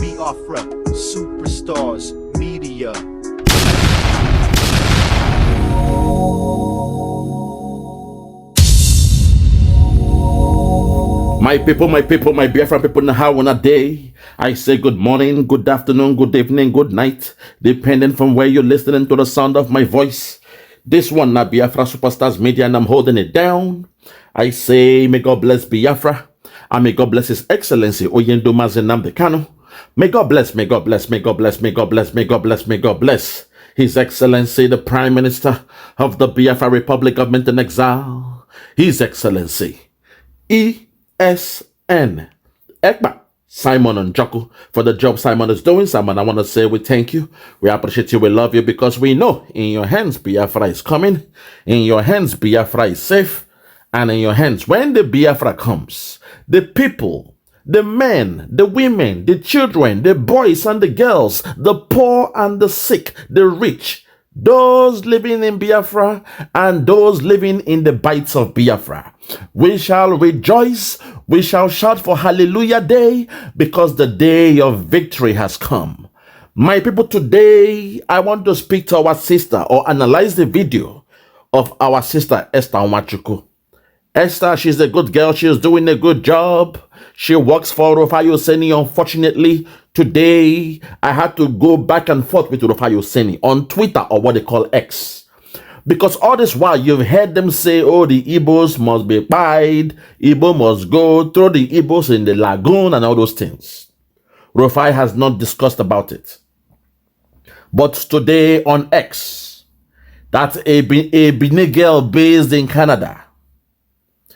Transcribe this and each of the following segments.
Biafra, superstars, media. My people, my Biafra people, how on a day? I say good morning, good afternoon, good evening, good night, depending from where you're listening to the sound of my voice. This one, not Biafra Superstars Media, and I'm holding it down. I say, may God bless Biafra, and may God bless His Excellency Oyendo Mazenam Kano. May God bless, may God bless, may God bless, may God bless, may God bless, may God bless His Excellency, the Prime Minister of the Biafra Republic Government in Exile, His Excellency ESN Ekpa Simon and Joko, for the job Simon is doing. Simon, I want to say we thank you, we appreciate you, we love you, because we know in your hands Biafra is coming, in your hands Biafra is safe, and in your hands, when the Biafra comes, the people, the men, the women, the children, the boys and the girls, the poor and the sick, the rich, those living in Biafra and those living in the bites of Biafra, we shall rejoice, we shall shout for Hallelujah Day, because the day of victory has come. My people, today I want to speak to our sister, or analyze the video of our sister Esther Nwachukwu. Esther, she's a good girl, she's doing a good job. She works for Rufai Oseni. Unfortunately, today I had to go back and forth with Rufai Oseni on Twitter, or what they call X. Because all this while you've heard them say, oh, the Igbos must be pied, Igbo must go, throw the Igbos in the lagoon and all those things. Rufai has not discussed about it. But today on X, that's a Benin girl based in Canada.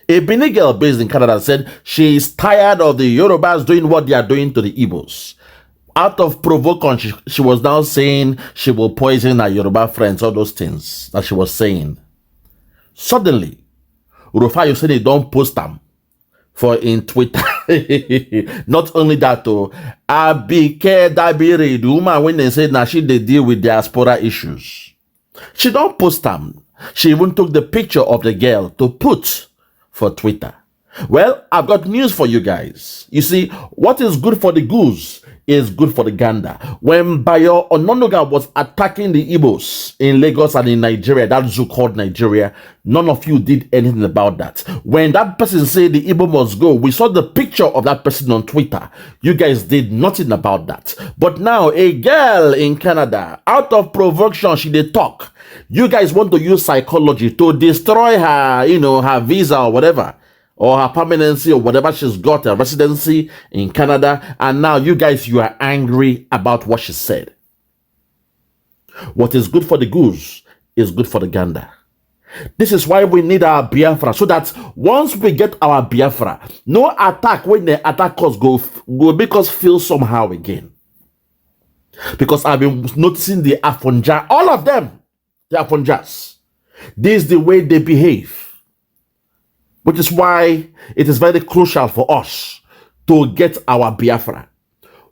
A Benin girl based in Canada said she is tired of the Yorubas doing what they are doing to the Igbos. Out of provocation, she was now saying she will poison her Yoruba friends, all those things that she was saying. Suddenly, Rufai Oseni don't post them for in Twitter. Not only that, Abike Dabiri, the woman, when they said now she they deal with diaspora issues, she don't post them. She even took the picture of the girl to put for Twitter. Well, I've got news for you guys. You see, what is good for the goose is good for the gander. When Bayo Ononuga was attacking the Igbos in Lagos and in Nigeria, that zoo called Nigeria, none of you did anything about that. When that person said the Igbo must go, we saw the picture of that person on Twitter. You guys did nothing about that. But now, a girl in Canada, out of provocation, she did talk. You guys want to use psychology to destroy her, her visa or whatever, or her permanency or whatever she's got, a residency in Canada, and now you guys, you are angry about what she said. What is good for the goose is good for the gander. This is why we need our Biafra, so that once we get our Biafra, no attack, when the attack us go make us feel somehow again. Because I've been noticing the Afonja, all of them, the Afonjas, this is the way they behave. Which is why it is very crucial for us to get our Biafra.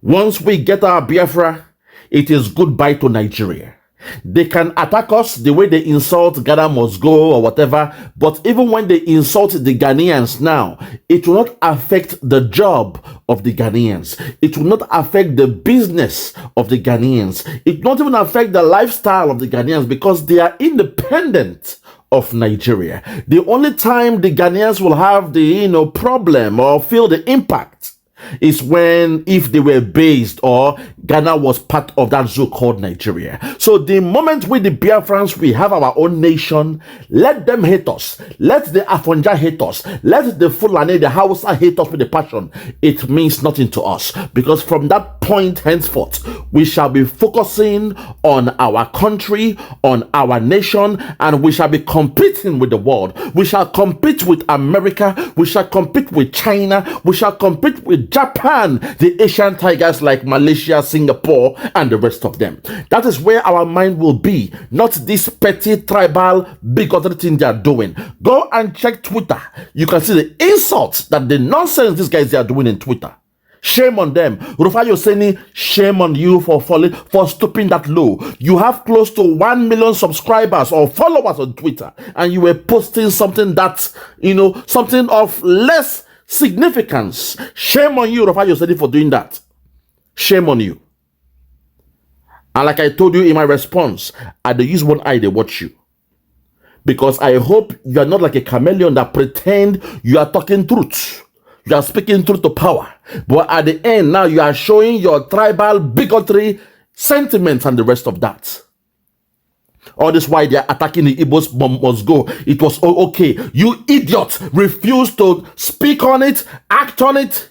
Once we get our Biafra, it is goodbye to Nigeria. They can attack us the way they insult Ghana must go or whatever, but even when they insult the Ghanaians now, it will not affect the job of the Ghanaians. It will not affect the business of the Ghanaians. It will not even affect the lifestyle of the Ghanaians, because they are independent of Nigeria. The only time the Ghanaians will have the problem or feel the impact is if they were based, or Ghana was part of that zoo called Nigeria. So the moment with the Biafrans, we have our own nation, let them hate us. Let the Afonja hate us. Let the Fulani, the Hausa hate us with a passion. It means nothing to us, because from that point henceforth, we shall be focusing on our country, on our nation, and we shall be competing with the world. We shall compete with America. We shall compete with China. We shall compete with Japan, the Asian tigers like Malaysia, Singapore, and the rest of them. That is where our mind will be, not this petty tribal bigotry thing they are doing. Go and check Twitter. You can see the insults, that the nonsense these guys are doing in Twitter. Shame on them. Rufai Oseni, shame on you for stooping that low. You have close to 1 million subscribers or followers on Twitter, and you were posting something that, something of less significance. Shame on you, Rufai Oseni, for doing that. Shame on you. And like I told you in my response, I dey use one eye to watch you. Because I hope you are not like a chameleon that pretend you are talking truth. You are speaking truth to power. But at the end, now you are showing your tribal bigotry sentiments and the rest of that. All this why they are attacking the Igbos must go. It was okay. You idiot refused to speak on it, act on it.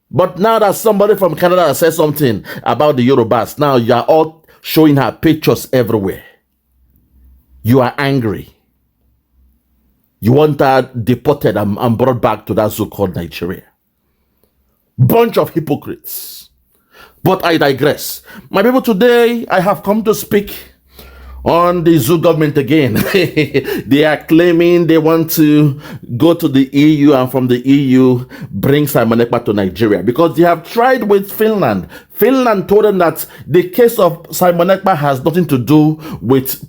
But now that somebody from Canada said something about the Yorubas, now you are all showing her pictures everywhere. You are angry. You want her deported and brought back to that so-called Nigeria. Bunch of hypocrites. But I digress. My people, today I have come to speak on the Zoo government again. They are claiming they want to go to the EU and from the EU bring Simon Ekpa to Nigeria because they have tried with Finland. Finland told them that the case of Simon Ekpa has nothing to do with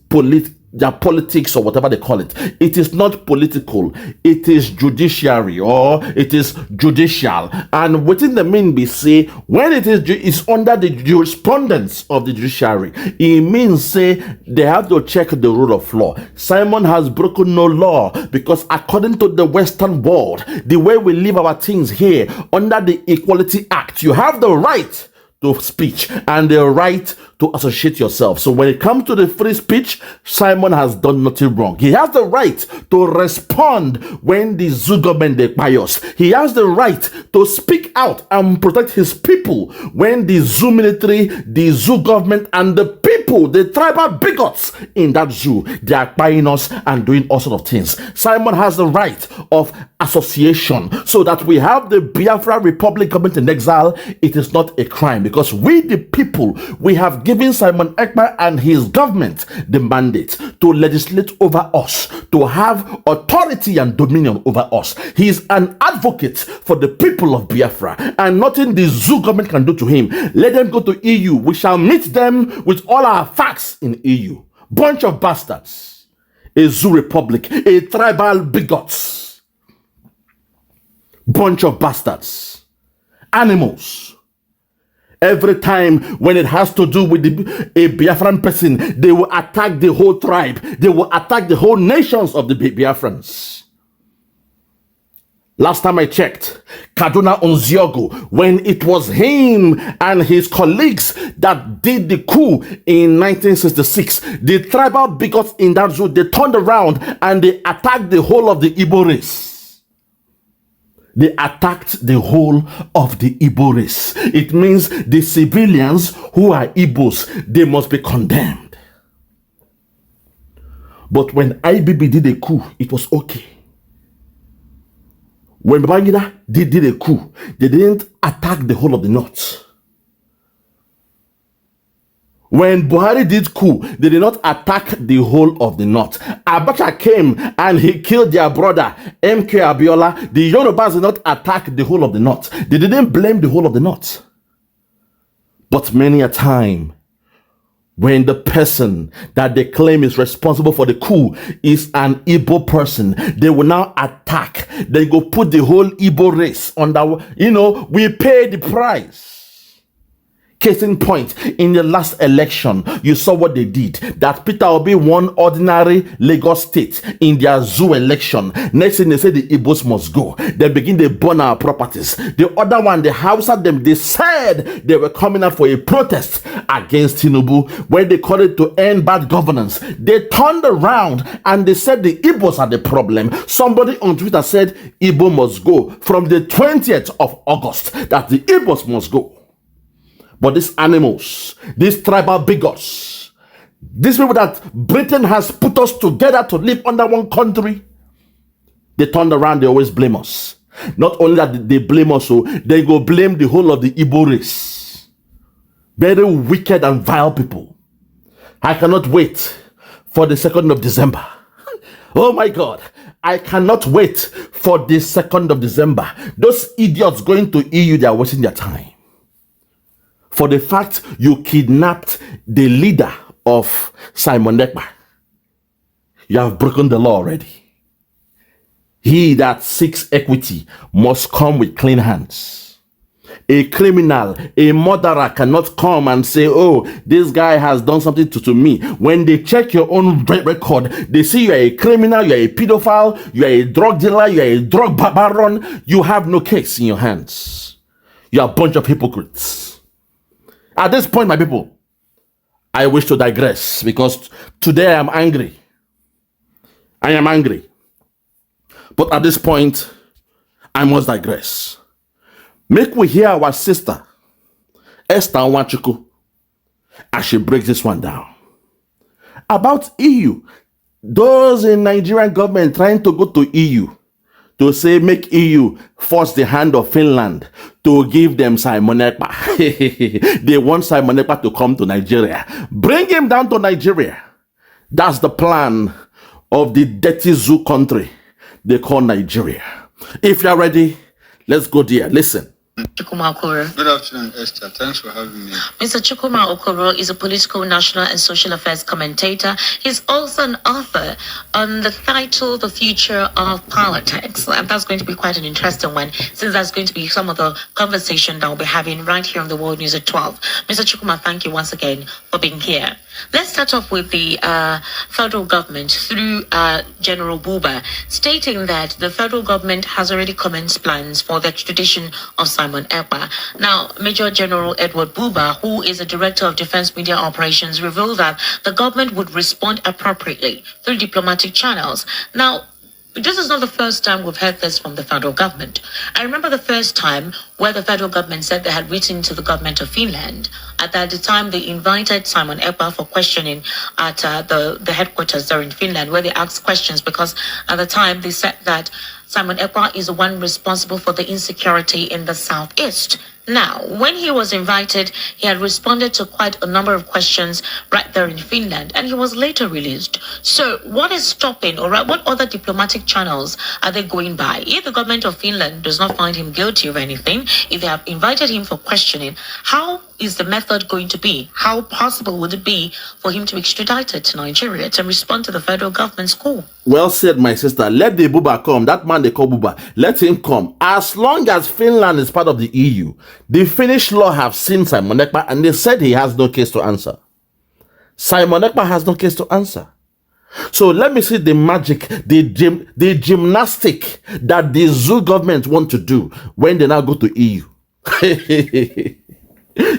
their politics or whatever they call it. It is not political. It is judiciary or it is judicial. And within the mean be say when it's under the jurisprudence of the judiciary, it means say they have to check the rule of law. Simon has broken no law because according to the Western world, the way we live our things here under the Equality Act, you have the right to speech and the right to associate yourself. So when it comes to the free speech, Simon has done nothing wrong. He has the right to respond when the Zoo government they bias. He has the right to speak out and protect his people when the Zoo military, the Zoo government, and the people, the tribal bigots in that zoo, they are buying us and doing all sorts of things. Simon has the right of association so that we have the Biafra Republic government in exile. It is not a crime because we, the people, we have given Simon Ekpa and his government the mandate to legislate over us, to have authority and dominion over us. He is an advocate for the people of Biafra, and nothing the Zoo government can do to him. Let them go to EU. We shall meet them with all our facts in EU. Bunch of bastards. A Zoo republic, a tribal bigots. Bunch of bastards. Animals. Every time when it has to do with a Biafran person, they will attack the whole tribe. They will attack the whole nations of the Biafrans. Last time I checked, Kaduna Onziogo, when it was him and his colleagues that did the coup in 1966, the tribal bigots in that zoo, they turned around and they attacked the whole of the Igbo race. They attacked the whole of the Igbo race. It means the civilians who are Igbos, they must be condemned. But when IBB did a coup, it was okay. When Babangida did a coup, they didn't attack the whole of the north. When Buhari did coup, they did not attack the whole of the north. Abacha came and he killed their brother, MK Abiola. The Yorubas did not attack the whole of the north. They didn't blame the whole of the north. But many a time, when the person that they claim is responsible for the coup is an Igbo person, they will now attack. They go put the whole Igbo race under, we pay the price. Case in point, in the last election, you saw what they did. That Peter Obi won ordinary Lagos State in their zoo election. Next thing they say the Igbos must go. They begin to burn our properties. The other one, the Hausa, they said they were coming out for a protest against Tinubu when they called it to end bad governance. They turned around and they said the Igbos are the problem. Somebody on Twitter said Igbo must go from the 20th of August, that the Igbos must go. But these animals, these tribal bigots, these people that Britain has put us together to live under one country, they turn around, they always blame us. Not only that they blame us, so they go blame the whole of the Igbo race. Very wicked and vile people. I cannot wait for the 2nd of December. Oh my God. I cannot wait for the 2nd of December. Those idiots going to EU, they are wasting their time. For the fact you kidnapped the leader of Simon Ekpa. You have broken the law already. He that seeks equity must come with clean hands. A criminal, a murderer cannot come and say, oh, this guy has done something to me. When they check your own record, they see you are a criminal, you are a pedophile, you are a drug dealer, you are a drug baron. You have no case in your hands. You are a bunch of hypocrites. At this point, my people, I wish to digress because today I am angry. I am angry. But at this point, I must digress. Make we hear our sister, Esther Nwachukwu, as she breaks this one down. About EU, those in Nigerian government trying to go to EU to say make EU force the hand of Finland to give them Simon Ekpa. They want Simon Ekpa to come to Nigeria. Bring him down to Nigeria. That's the plan of the dirty zoo country they call Nigeria. If you're ready, let's go there. Listen. Chukwuma Okoro. Good afternoon, Esther. Thanks for having me. Mr. Chukwuma Okoro is a political, national, and social affairs commentator. He's also an author on the title The Future of Politics. And that's going to be quite an interesting one, since that's going to be some of the conversation that we'll be having right here on the World News at 12. Mr. Chukwuma, thank you once again for being here. Let's start off with the federal government through General Buba, stating that the federal government has already commenced plans for the extradition of Simon Ekpa. Now, Major General Edward Buba, who is the Director of Defense Media Operations, revealed that the government would respond appropriately through diplomatic channels. Now, this is not the first time we've heard this from the federal government. I remember the first time where the federal government said they had written to the government of Finland. At the time, they invited Simon Ekpa for questioning at the headquarters there in Finland, where they asked questions because at the time they said that Simon Ekpa is the one responsible for the insecurity in the southeast. Now, when he was invited, he had responded to quite a number of questions right there in Finland, and he was later released. So what is stopping, or what other diplomatic channels are they going by? If the government of Finland does not find him guilty of anything, if they have invited him for questioning, how is the method going to be? How possible would it be for him to be extradited to Nigeria to respond to the federal government's call? Well said, my sister. Let the Buba come. That man they call Buba. Let him come. As long as Finland is part of the EU, the Finnish law have seen Simon Ekpa and they said he has no case to answer. Simon Ekpa has no case to answer. So let me see the magic, the gymnastic that the zoo government want to do when they now go to EU.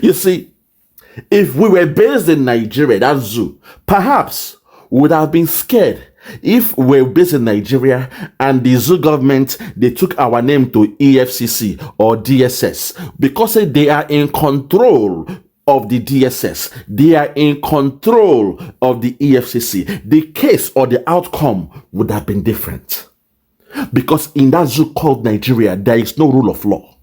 You see, if we were based in Nigeria, that zoo, perhaps we would have been scared. If we were based in Nigeria and the zoo government, they took our name to EFCC or DSS because they are in control of the DSS, they are in control of the EFCC, the case or the outcome would have been different. Because in that zoo called Nigeria, there is no rule of law.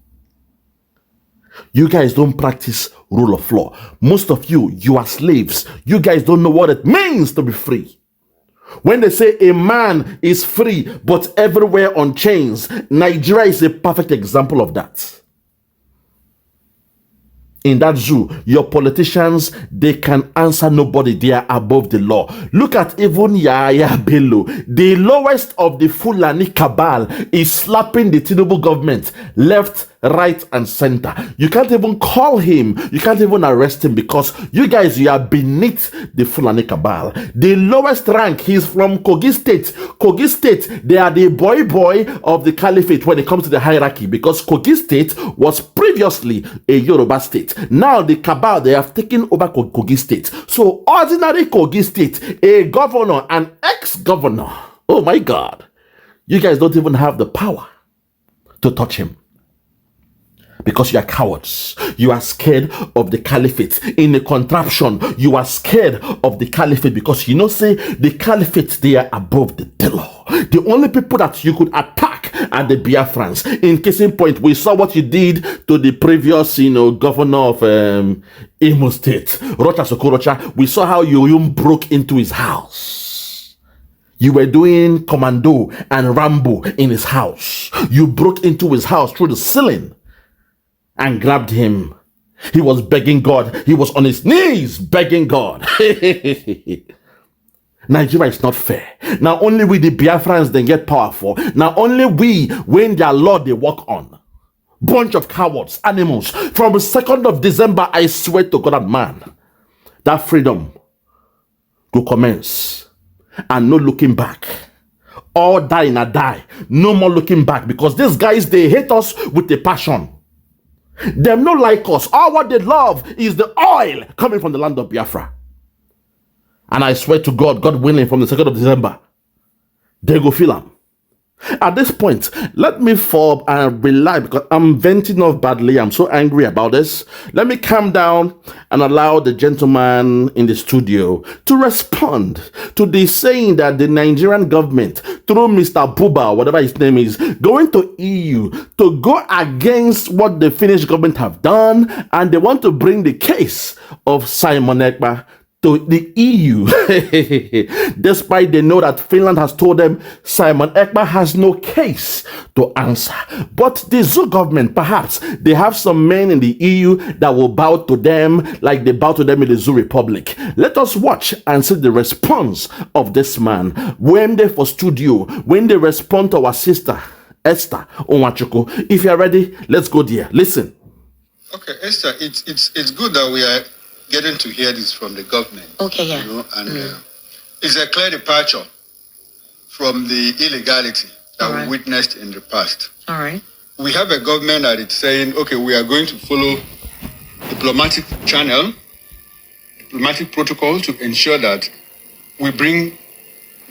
You guys don't practice rule of law. Most of you, you are slaves. You guys don't know what it means to be free. When they say a man is free, but everywhere on chains, Nigeria is a perfect example of that. In that zoo, your politicians, they can answer nobody. They are above the law. Look at even Yaya Bello. The lowest of the Fulani cabal is slapping the Tinubu government left, right, and center. You can't even call him. You can't even arrest him because you guys, you are beneath the Fulani cabal. The lowest rank, he's from Kogi State. Kogi State, they are the boy of the caliphate when it comes to the hierarchy because Kogi State was previously a Yoruba state. Now the cabal, they have taken over Kogi State. So ordinary Kogi State, a governor, an ex-governor, oh my God, you guys don't even have the power to touch him. Because you are cowards. You are scared of the caliphate. In a contraption, you are scared of the caliphate because you know, say, the caliphate, they are above the law. The only people that you could attack are the Biafrans. In case in point, we saw what you did to the previous, governor of Imo State, Rocha Sokorocha. We saw how you broke into his house. You were doing commando and Rambo in his house. You broke into his house through the ceiling and grabbed him. He was begging God. He was on his knees begging God. Nigeria is not fair. Now only we, the Biafrans, then get powerful. Now only we, when their law they work on. Bunch of cowards, animals. From the 2nd of December, I swear to God and man, that freedom will commence and no looking back. All die in a die. No more looking back, because these guys, they hate us with a passion. Them no like us. All what they love is the oil coming from the land of Biafra. And I swear to God, God willing, from the 2nd of December, they go feel them. At this point, let me fall and rely, because I'm venting off badly. I'm so angry about this. Let me calm down and allow the gentleman in the studio to respond to the saying that the Nigerian government, through Mr. Buba, whatever his name is, going to EU to go against what the Finnish government have done, and they want to bring the case of Simon Ekpa to the EU, despite they know that Finland has told them Simon Ekpa has no case to answer. But the zoo government, perhaps, they have some men in the EU that will bow to them like they bow to them in the zoo republic. Let us watch and see the response of this man when they for studio, when they respond to our sister, Esther Onwachukwu. If you're ready, let's go there. Listen. Okay, Esther, it's good that we are getting to hear this from the government. Okay, yeah. You know, and it's a clear departure from the illegality that we witnessed in the past. All right. We have a government that is saying, okay, we are going to follow diplomatic channel, diplomatic protocol to ensure that we bring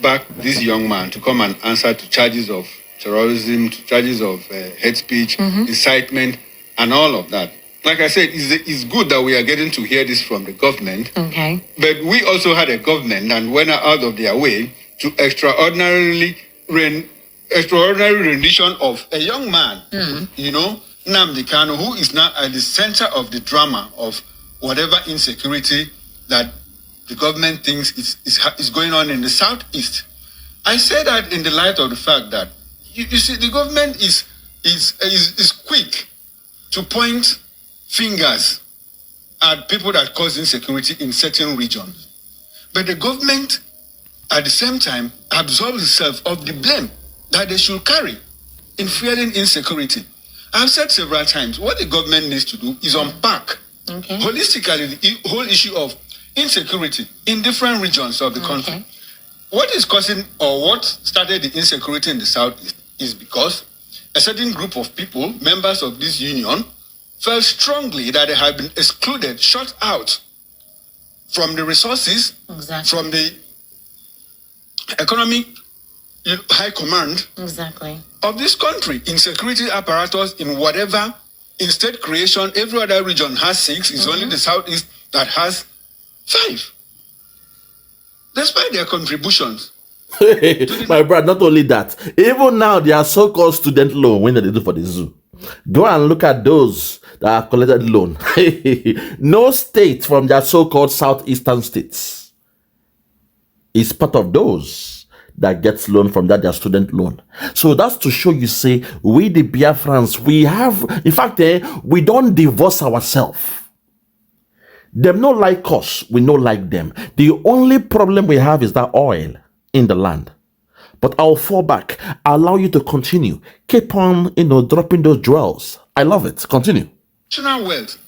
back this young man to come and answer to charges of terrorism, to charges of hate speech, incitement, and all of that. Like I said, it's good that we are getting to hear this from the government. Okay. But we also had a government that went out of their way to extraordinary rendition of a young man, you know, Nnamdi Kanu, who is now at the center of the drama of whatever insecurity that the government thinks is going on in the southeast. I say that in the light of the fact that you see the government is quick to point fingers at people that cause insecurity in certain regions. But the government, at the same time, absolves itself of the blame that they should carry in fueling insecurity. I've said several times, what the government needs to do is unpack holistically the whole issue of insecurity in different regions of the country. What is causing, or what started the insecurity in the southeast is because a certain group of people, members of this union, felt strongly that they had been excluded, shut out from the resources, from the economic high command of this country, in security apparatus, in whatever, in state creation. Every other region has 6. It's only the southeast that has 5. Despite their contributions. My brother, not only that, even now they are so-called student loan when they do for the zoo. Go and look at those that are collected loan. No state from their so-called southeastern states is part of those that gets loan from that their student loan. So that's to show you, say, we the Biafrans, we have, in fact, we don't divorce ourselves. Them not like us, we not like them. The only problem we have is that oil in the land. But I'll fall back. I'll allow you to continue. Keep on, dropping those jewels. I love it. Continue. National wealth.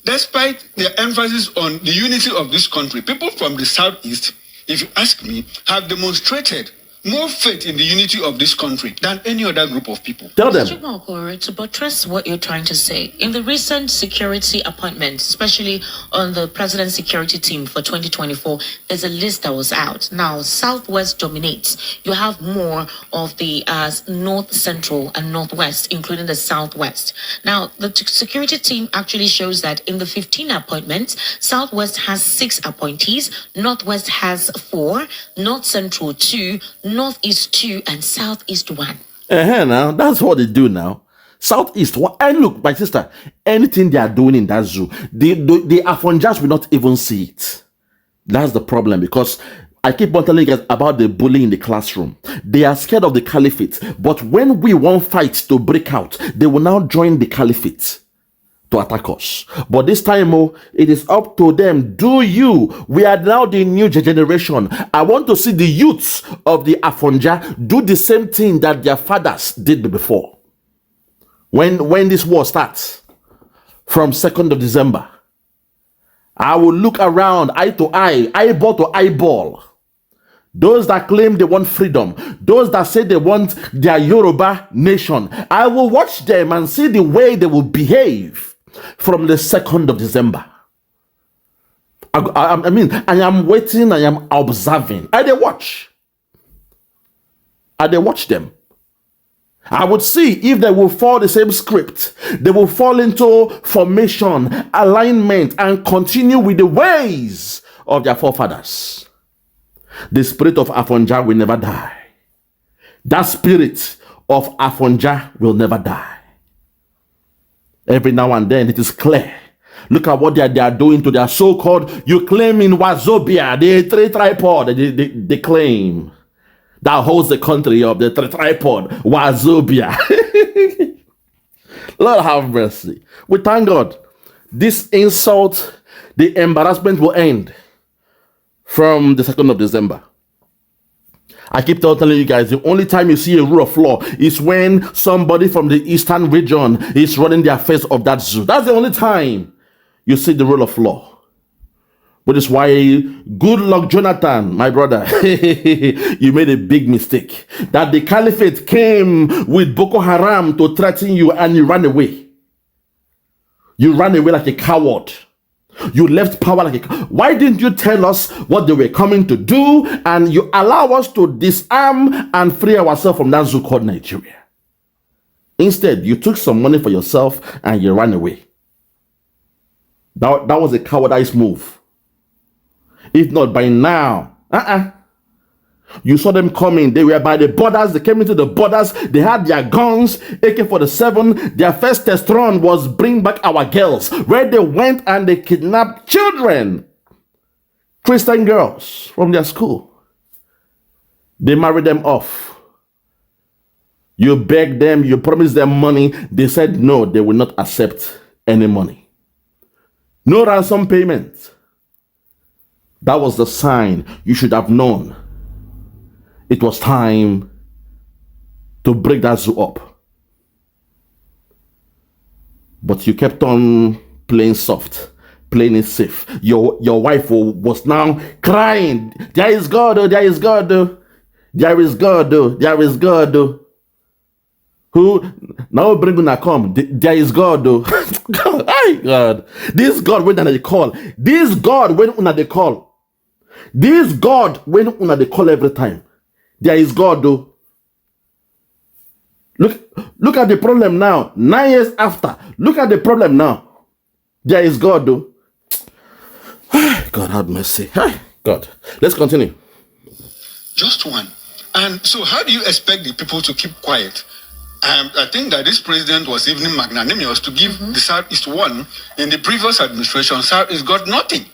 Despite their emphasis on the unity of this country, people from the southeast, if you ask me, have demonstrated more faith in the unity of this country than any other group of people. Tell them. To buttress what you're trying to say, in the recent security appointments, especially on the president's security team for 2024, there's a list that was out. Now, Southwest dominates. You have more of the North Central and Northwest, including the Southwest. Now, the security team actually shows that in the 15 appointments, Southwest has 6 appointees, Northwest has 4, North Central 2, Northeast 2, and Southeast 1. Now that's what they do now. Southeast 1. And look, my sister, anything they are doing in that zoo, the Afonjas will not even see it. That's the problem, because I keep on telling you guys about the bullying in the classroom. They are scared of the caliphate, but when we want fight to break out, they will now join the caliphate to attack us. But this time, it is up to them. Do you? We are now the new generation. I want to see the youths of the Afonja do the same thing that their fathers did before. when this war starts, from 2nd of December, I will look around eye to eye, eyeball to eyeball. Those that claim they want freedom, those that say they want their Yoruba nation, I will watch them and see the way they will behave from the 2nd of December. I mean, I am waiting, I am observing. I they watch them. I would see if they will follow the same script. They will fall into formation, alignment, and continue with the ways of their forefathers. The spirit of Afonja will never die. That spirit of Afonja will never die. Every now and then it is clear. Look at what they are doing to their so-called, you claim in Wazobia, the three tripod, they claim that holds the country of the tripod, Wazobia. Lord have mercy. We thank God. This insult, the embarrassment will end from the 2nd of December. I keep telling you guys, the only time you see a rule of law is when somebody from the eastern region is running the affairs of that zoo. That's the only time you see the rule of law. Which is why, good luck, Jonathan, my brother. You made a big mistake. That the caliphate came with Boko Haram to threaten you and you ran away. You ran away like a coward. You left power like a... Why didn't you tell us what they were coming to do and you allow us to disarm and free ourselves from that zoo called Nigeria? Instead, you took some money for yourself and you ran away. That was a cowardice move. If not by now, you saw them coming. They were by the borders. They came into the borders. They had their guns, AK-47. Their first test run was bring back our girls, where they went and they kidnapped children, Christian girls from their school. They married them off. You begged them, you promised them money. They said no, they will not accept any money. No ransom payment. That was the sign you should have known. It was time to break that zoo up. But you kept on playing soft, playing it safe. Your wife was now crying. There is God, oh, there is God, oh. There is God, oh, there is God, oh. Who now bring una come? There is God, oh. God. This God when una they call. This God when una they call. This God when una they call every time. There is God, though. Look at the problem now. 9 years after. Look at the problem now. There is God, though. God have mercy. God. Let's continue. Just one. And so how do you expect the people to keep quiet? I think that this president was even magnanimous to give the Southeast one. In the previous administration, Southeast got nothing.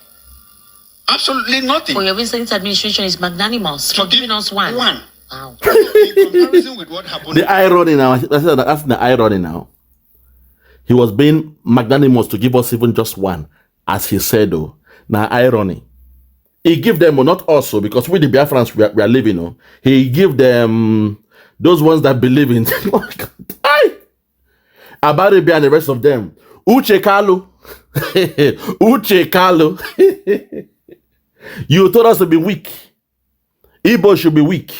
Absolutely nothing. For your recent administration is magnanimous for giving us one. One. Wow. In comparison with what happened. The irony now, that's the irony now. He was being magnanimous to give us even just one, as he said, though. Now, irony. He gave them, well, not also, because we the Biafrans we are living, oh. He gave them those ones that believe in. Oh my God. Abaribi and the rest of them. Uche Kalu. Uche Kalu. You told us to be weak. Igbo should be weak.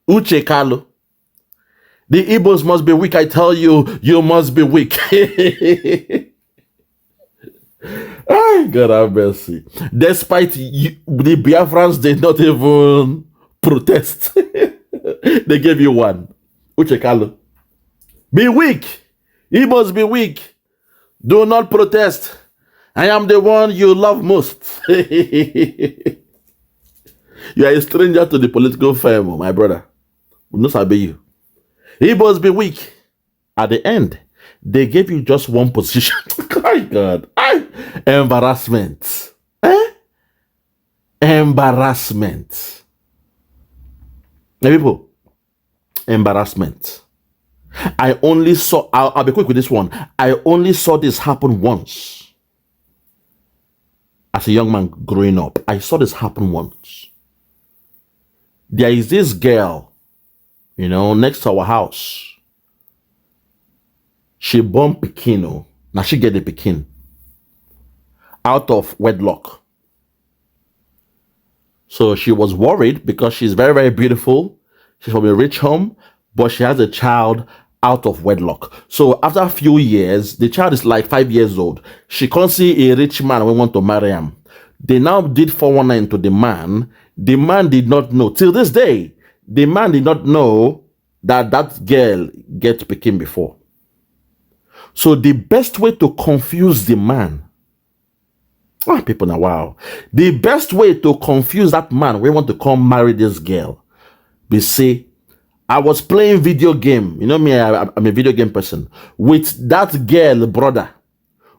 Uche Kalu. The Igbos must be weak. I tell you, you must be weak. God have mercy. Despite the Biafrans did not even protest. They gave you one. Uche Kalu. Be weak. Igbos be weak. Do not protest. I am the one you love most. You are a stranger to the political firm, my brother. We not sabi you. Igbos be weak. At the end, they gave you just one position. My God. Embarrassment. Embarrassment. Now, people, embarrassment. I only saw, I'll be quick with this one. I only saw this happen once. As a young man growing up, I saw this happen once. There is this girl, next to our house. she born Pekino. Now she get the Pekin out of wedlock. So she was worried because she's very, very beautiful. She's from a rich home, but she has a child out of wedlock. So after a few years, the child is like 5 years old. She can't see a rich man we want to marry him. They now did 419 to the man. The man did not know. Till this day, the man did not know that that girl get Pekin before. So the best way to confuse the man, people now, wow. The best way to confuse that man, we want to come marry this girl. They say, I was playing video game. You know me, I'm a video game person. With that girl, brother.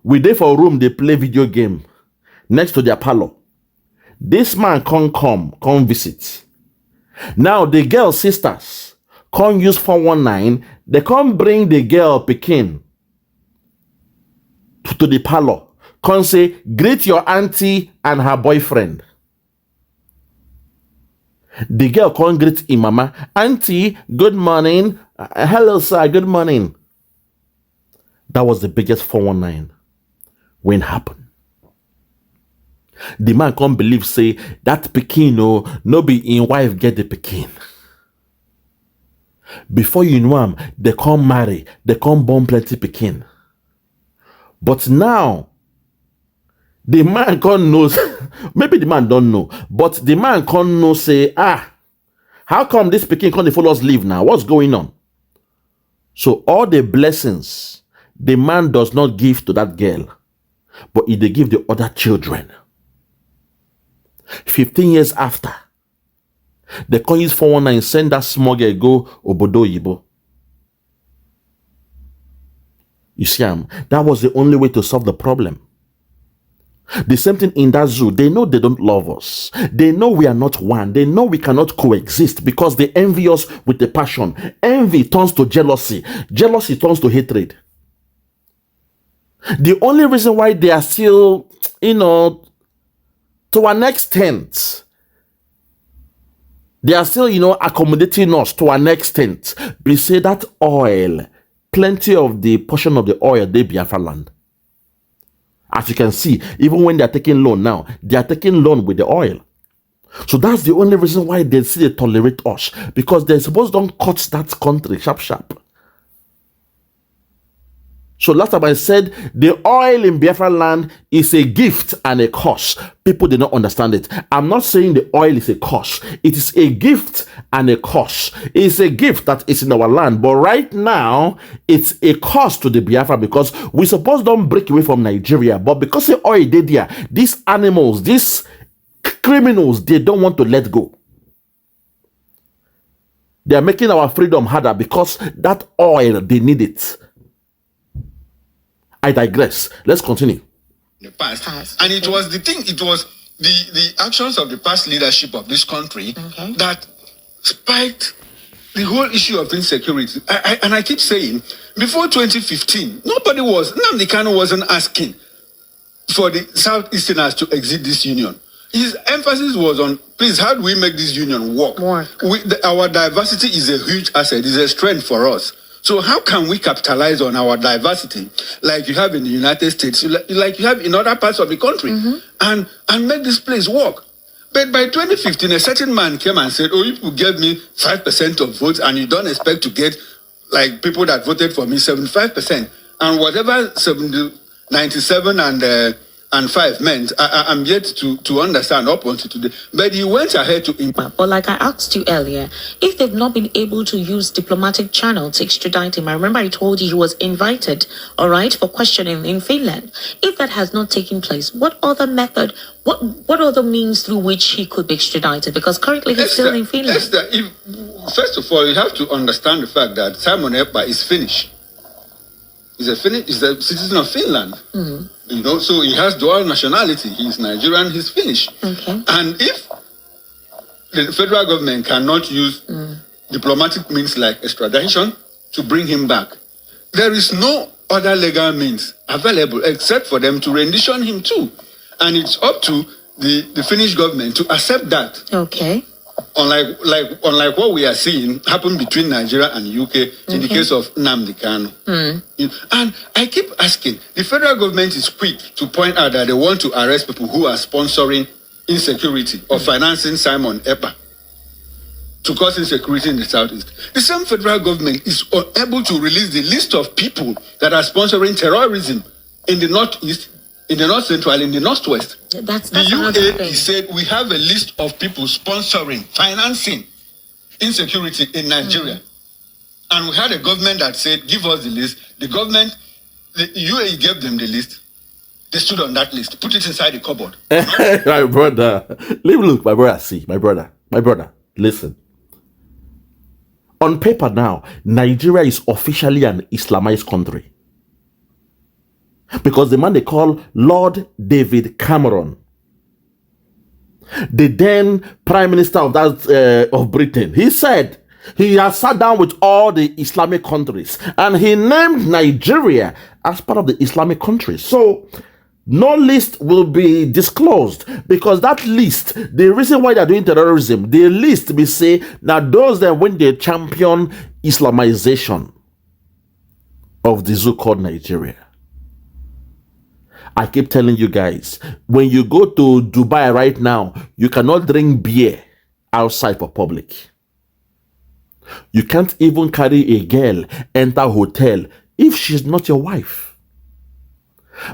We there for a room, they play video game. Next to their parlor. This man come visit. Now the girl's sisters can't use 419. They can't bring the girl Pekin to the parlor. Can't say, greet your auntie and her boyfriend. The girl can't greet him mama. Auntie, good morning. Hello, sir, good morning. That was the biggest 419 when it happened. The man can't believe, say, that Pekin, no be in wife get the Pekin. Before you know him, they can't marry, they can't born plenty Pekin. But now, the man can't know, maybe the man don't know, but the man can't know, say, how come this Pekin can't follow us live now? What's going on? So all the blessings, the man does not give to that girl, but they give the other children. 15 years after, they can't use 419, send that small girl go Obodo Yibo. You see, that was the only way to solve the problem. The same thing in that zoo. They know they don't love us. They know we are not one. They know we cannot coexist because they envy us with the passion. Envy turns to jealousy. Jealousy turns to hatred. The only reason why they are still, to an extent, they are still, accommodating us to an extent. We say that oil, plenty of the portion of the oil, they Biafra land. As you can see, even when they are taking loan now, they are taking loan with the oil. So that's the only reason why they see they tolerate us. Because they're supposed to don't cut that country sharp. So last time I said, the oil in Biafra land is a gift and a curse. People did not understand it. I'm not saying the oil is a curse. It is a gift and a curse. It's a gift that is in our land. But right now, it's a curse to the Biafra because we suppose don't break away from Nigeria. But because the oil did there, these animals, these criminals, they don't want to let go. They are making our freedom harder because that oil, they need it. I digress. Let's continue. The past. And it was the actions of the past leadership of this country that spiked the whole issue of insecurity. I keep saying, before 2015, Nnamdi Kanu wasn't asking for the Southeasterners to exit this union. His emphasis was on, please, how do we make this union work? Our diversity is a huge asset, is a strength for us. So how can we capitalize on our diversity like you have in the United States, like you have in other parts of the country, and make this place work? But by 2015, a certain man came and said, oh, you gave me 5% of votes and you don't expect to get, like, people that voted for me 75%. And whatever 97 and 5 meant, I'm yet to understand up until today. But he went ahead to... But like I asked you earlier, if they've not been able to use diplomatic channel to extradite him, I remember I told you he was invited, all right, for questioning in Finland. If that has not taken place, what other method, what other means through which he could be extradited? Because currently he's still in Finland. First of all, you have to understand the fact that Simon Ekpa is Finnish. He's a citizen of Finland. So he has dual nationality. He's Nigerian, he's Finnish. And if the federal government cannot use diplomatic means like extradition to bring him back, there is no other legal means available except for them to rendition him too. And it's up to the Finnish government to accept that. unlike what we are seeing happen between Nigeria and UK in the case of Nnamdi Kanu. And I keep asking, the federal government is quick to point out that they want to arrest people who are sponsoring insecurity or financing Simon Ekpa to cause insecurity in the southeast. The same federal government is unable to release the list of people that are sponsoring terrorism in the northeast, in the north central, in the northwest. That's the another UAE thing. said we have a list of people sponsoring, financing insecurity in Nigeria. And we had a government that said, give us the list. The UAE gave them the list. They stood on that list, put it inside the cupboard. My brother, look, my brother, see, my brother, listen. On paper now, Nigeria is officially an Islamized country. Because the man they call Lord David Cameron, the then Prime Minister of Britain, he said he has sat down with all the Islamic countries and he named Nigeria as part of the Islamic countries. So no list will be disclosed because that list, the reason why they're doing terrorism, the list we say now those that when they champion Islamization of the so-called Nigeria. I keep telling you guys, when you go to Dubai right now, you cannot drink beer outside for public. You can't even carry a girl enter a hotel if she's not your wife.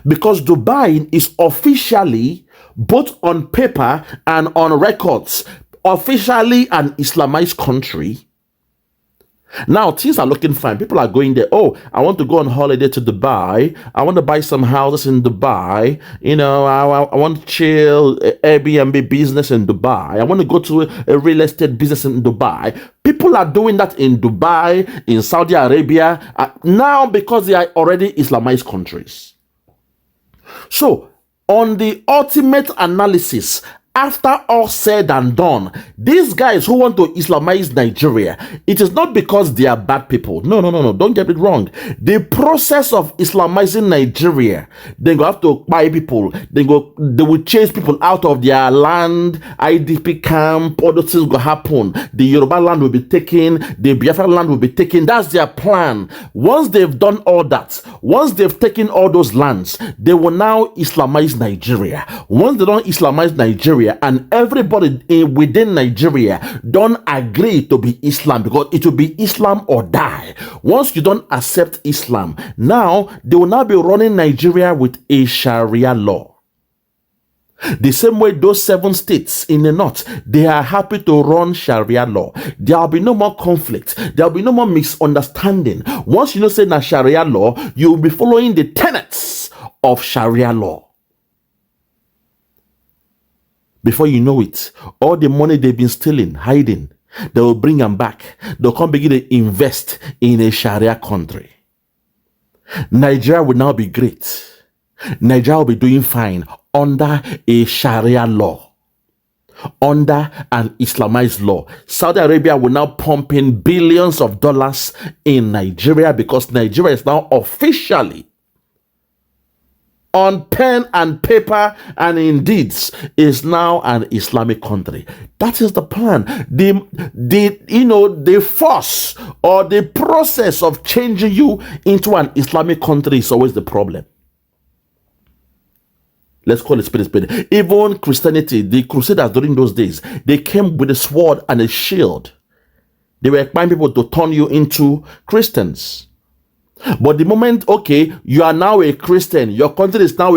Because Dubai is officially, both on paper and on records, officially an Islamized country. Now, things are looking fine. People are going there. Oh, I want to go on holiday to Dubai. I want to buy some houses in Dubai. You know, I want to chill Airbnb business in Dubai. I want to go to a real estate business in Dubai. People are doing that in Dubai, in Saudi Arabia, now because they are already Islamized countries. So, on the ultimate analysis, after all said and done, these guys who want to Islamize Nigeria, it is not because they are bad people. No. Don't get it wrong. The process of Islamizing Nigeria, they go have to buy people. They will chase people out of their land, IDP camp, all those things will happen. The Yoruba land will be taken, the Biafra land will be taken. That's their plan. Once they've done all that, once they've taken all those lands, they will now Islamize Nigeria. Once they don't Islamize Nigeria, and everybody within Nigeria don't agree to be Islam, because it will be Islam or die. Once you don't accept Islam, now they will now be running Nigeria with a Sharia law. The same way those 7 states in the north, they are happy to run Sharia law. There will be no more conflict. There will be no more misunderstanding. Once you know say na Sharia law, you will be following the tenets of Sharia law. Before you know it, all the money they've been stealing, hiding, they will bring them back. They'll come begin to invest in a Sharia country. Nigeria will now be great. Nigeria will be doing fine under a Sharia law, under an Islamized law. Saudi Arabia will now pump in billions of dollars in Nigeria because Nigeria is now officially, on pen and paper and in deeds, is now an Islamic country. That is the plan. The force or the process of changing you into an Islamic country is always the problem. Let's call it spade. Even Christianity, the Crusaders during those days, they came with a sword and a shield. They were expecting people to turn you into Christians. But the moment, okay, you are now a Christian, your country is now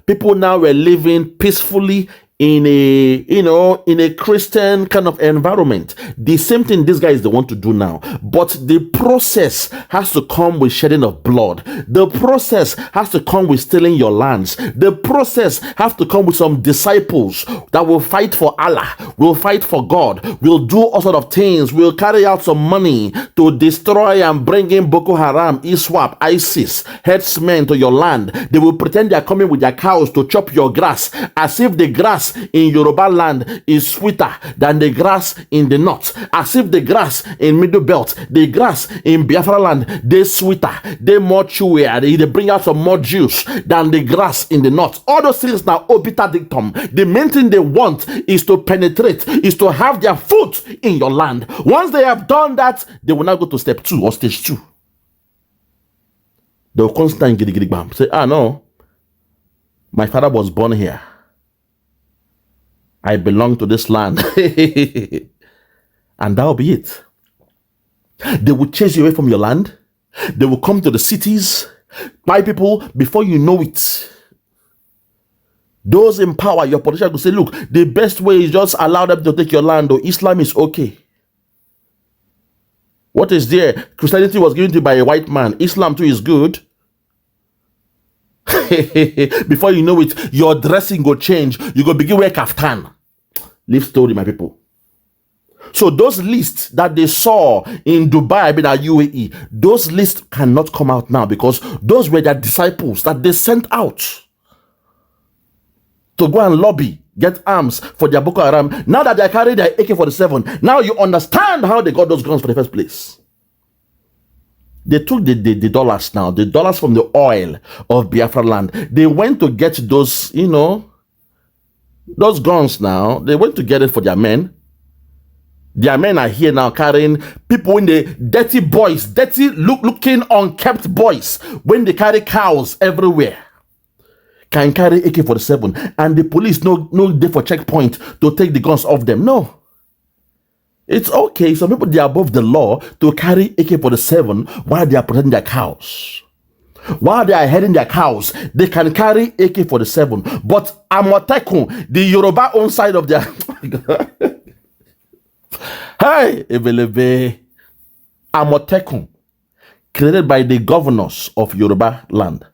people now were living peacefully in a Christian kind of environment. The same thing these guys they want to do now. But the process has to come with shedding of blood. The process has to come with stealing your lands. The process has to come with some disciples that will fight for Allah, will fight for God, will do all sort of things, will carry out some money to destroy and bring in Boko Haram, ISWAP, ISIS, headsmen to your land. They will pretend they are coming with their cows to chop your grass, as if the grass grass in Yoruba land is sweeter than the grass in the north. As if the grass in Middle Belt, the grass in Biafra land, they sweeter, they more chewier, they bring out some more juice than the grass in the north. All those things now obiter dictum. The main thing they want is to penetrate, is to have their foot in your land. Once they have done that, they will now go to step 2 or stage 2. They will constantly giddy giddy bam. Say, no, my father was born here. I belong to this land. And that'll be it. They will chase you away from your land. They will come to the cities, buy people before you know it. Those in power, your politicians will say, look, the best way is just allow them to take your land, or Islam is okay. What is there? Christianity was given to you by a white man. Islam too is good. Before you know it, your dressing will change. You go begin wear kaftan. Live story, my people. So those lists that they saw in Dubai, at UAE, those lists cannot come out now because those were their disciples that they sent out to go and lobby, get arms for their Boko Haram. Now that they carry their AK-47, now you understand how they got those guns for the first place. They took the dollars now, the dollars from the oil of Biafra land. They went to get those, those guns now. They went to get it for their men. Their men are here now carrying people in the dirty boys, dirty looking unkept boys, when they carry cows everywhere. Can carry AK-47 and the police no there for checkpoint to take the guns off them. No. It's okay. Some people, they are above the law to carry AK-47 while they are protecting their cows. While they are heading their cows, they can carry AK-47. But Amotekun, the Yoruba own side of their... Hey, Ebelebe. Amotekun, created by the governors of Yoruba land.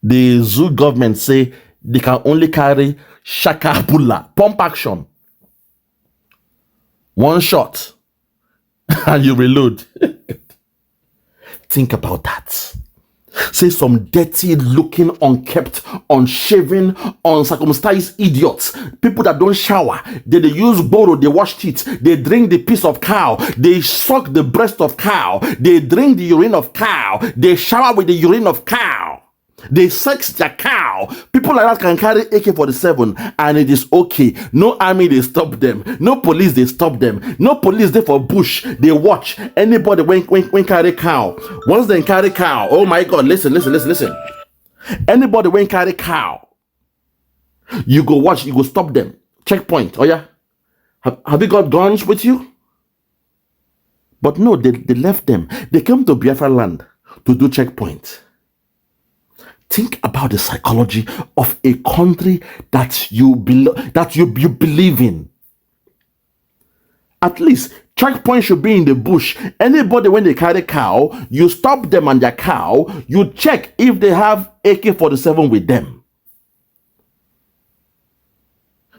The zoo government say they can only carry shakabula, pump action. One shot and you reload. Think about that. Say some dirty looking, unkept, unshaven, uncircumcised idiots. People that don't shower. They use borrow, they wash teeth. They drink the piece of cow. They suck the breast of cow. They drink the urine of cow. They shower with the urine of cow. They sex their cow. People like that can carry AK-47 and it is okay. No army, they stop them. No police, they stop them. No police there for bush, they watch. Anybody when carry cow. Once they carry cow, oh my God, listen. Anybody when carry cow, you go watch, you go stop them. Checkpoint, oh yeah. Have you got guns with you? But no, they left them. They came to Biafra land to do checkpoint. Think about the psychology of a country that you believe in. At least checkpoint should be in the bush. Anybody when they carry cow, you stop them and their cow. You check if they have AK-47 with them.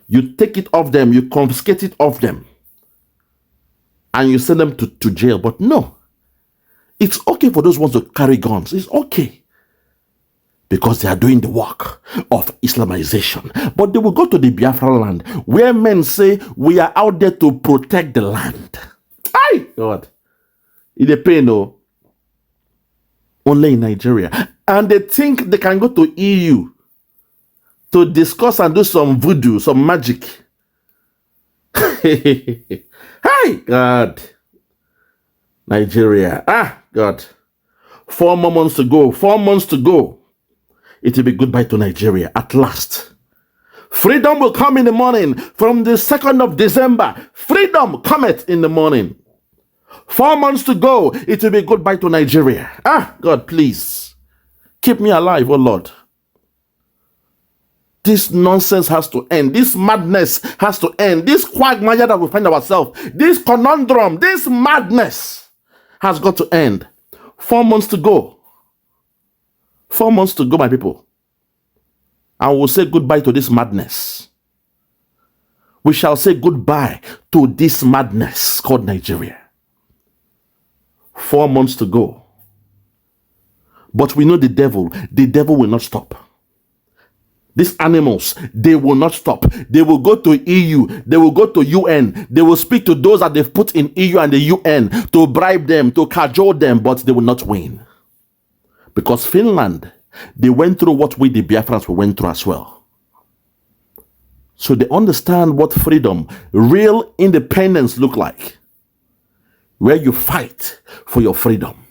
You take it off them. You confiscate it off them, and you send them to jail. But no, it's okay for those ones to carry guns. It's okay. Because they are doing the work of Islamization. But they will go to the Biafra land where men say we are out there to protect the land. Aye, God. It's a pain, no. Only in Nigeria. And they think they can go to EU to discuss and do some voodoo, some magic. Hi, God. Nigeria. God. 4 more months to go. 4 months to go. It will be goodbye to Nigeria at last. Freedom will come in the morning from the 2nd of December. Freedom cometh in the morning. 4 months to go. It will be goodbye to Nigeria. God, please. Keep me alive, oh Lord. This nonsense has to end. This madness has to end. This quagmire that we find ourselves. This conundrum. This madness has got to end. 4 months to go. 4 months to go, my people. And we'll say goodbye to this madness. We shall say goodbye to this madness called Nigeria. 4 months to go. But we know the devil will not stop. These animals, they will not stop. They will go to EU. They will go to UN. They will speak to those that they've put in EU and the UN to bribe them, to cajole them, but they will not win. Because Finland, they went through what we, the Biafrans, went through as well. So they understand what freedom, real independence look like. Where you fight for your freedom.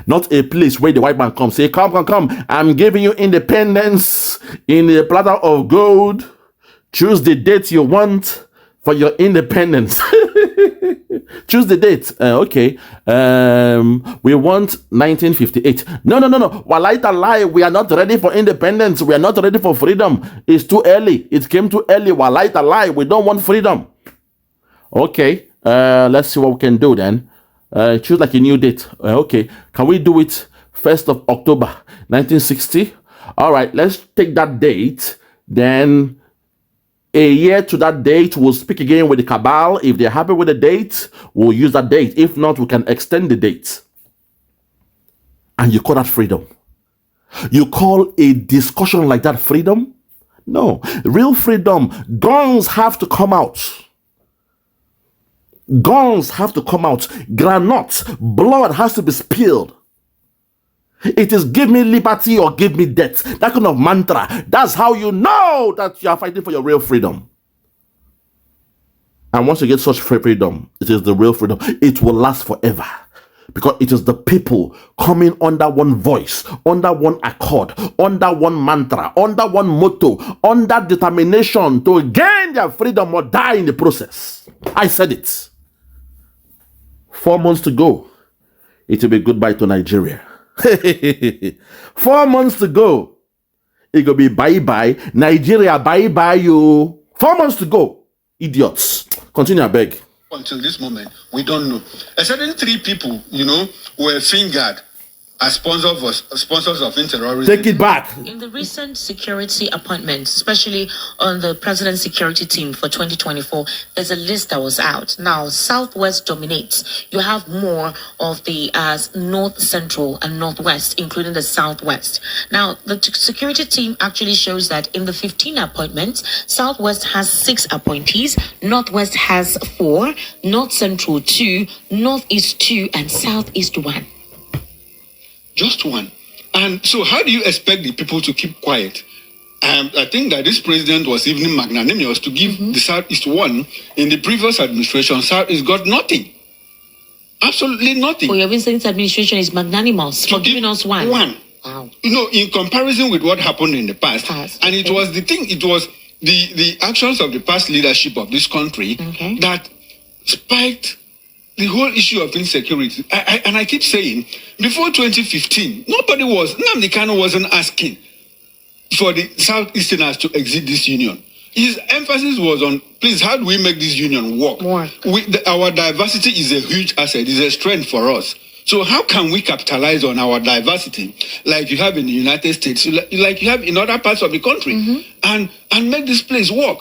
Not a place where the white man comes, say, come, I'm giving you independence in a platter of gold. Choose the date you want for your independence. Choose the date. Okay. We want 1958. No. Walaita lie. We are not ready for independence. We are not ready for freedom. It's too early. It came too early. Walaita lie. We don't want freedom. Okay. Let's see what we can do then. Choose like a new date. Okay. Can we do it 1st of October 1960? All right. Let's take that date. Then a year to that date, we'll speak again with the cabal. If they're happy with the date, we'll use that date. If not, we can extend the date. And you call that freedom? You call a discussion like that freedom? No. Real freedom, guns have to come out. Guns have to come out. Granite, blood has to be spilled. It is give me liberty or give me death. That kind of mantra. That's how you know that you are fighting for your real freedom. And once you get such freedom, it is the real freedom. It will last forever. Because it is the people coming under one voice, under one accord, under one mantra, under one motto, under determination to gain their freedom or die in the process. I said it. 4 months to go. It will be goodbye to Nigeria. 4 months to go. It will be bye-bye. Nigeria, bye-bye you. 4 months to go. Idiots. Continue, I beg. Until this moment, we don't know. A certain 3 people, were fingered as sponsors of terrorism. Take it back. In the recent security appointments, especially on the president's security team for 2024, there's a list that was out. Now, Southwest dominates. You have more of the North Central and Northwest, including the Southwest. Now, the security team actually shows that in the 15 appointments, Southwest has 6 appointees, Northwest has 4, North Central 2, Northeast 2, and Southeast 1. Just 1. And so how do you expect the people to keep quiet? I think that this president was even magnanimous to give the Southeast 1. In the previous administration, Southeast got nothing. Absolutely nothing. Well, you've been saying this administration is magnanimous for giving us 1. Wow. In comparison with what happened in the past. And it was the actions of the past leadership of this country that spiked the whole issue of insecurity. And I keep saying, before 2015, Nnamdi Kanu wasn't asking for the Southeasterners to exit this union. His emphasis was on, please, how do we make this union work? Our diversity is a huge asset, is a strength for us. So how can we capitalize on our diversity like you have in the United States, like you have in other parts of the country, and make this place work?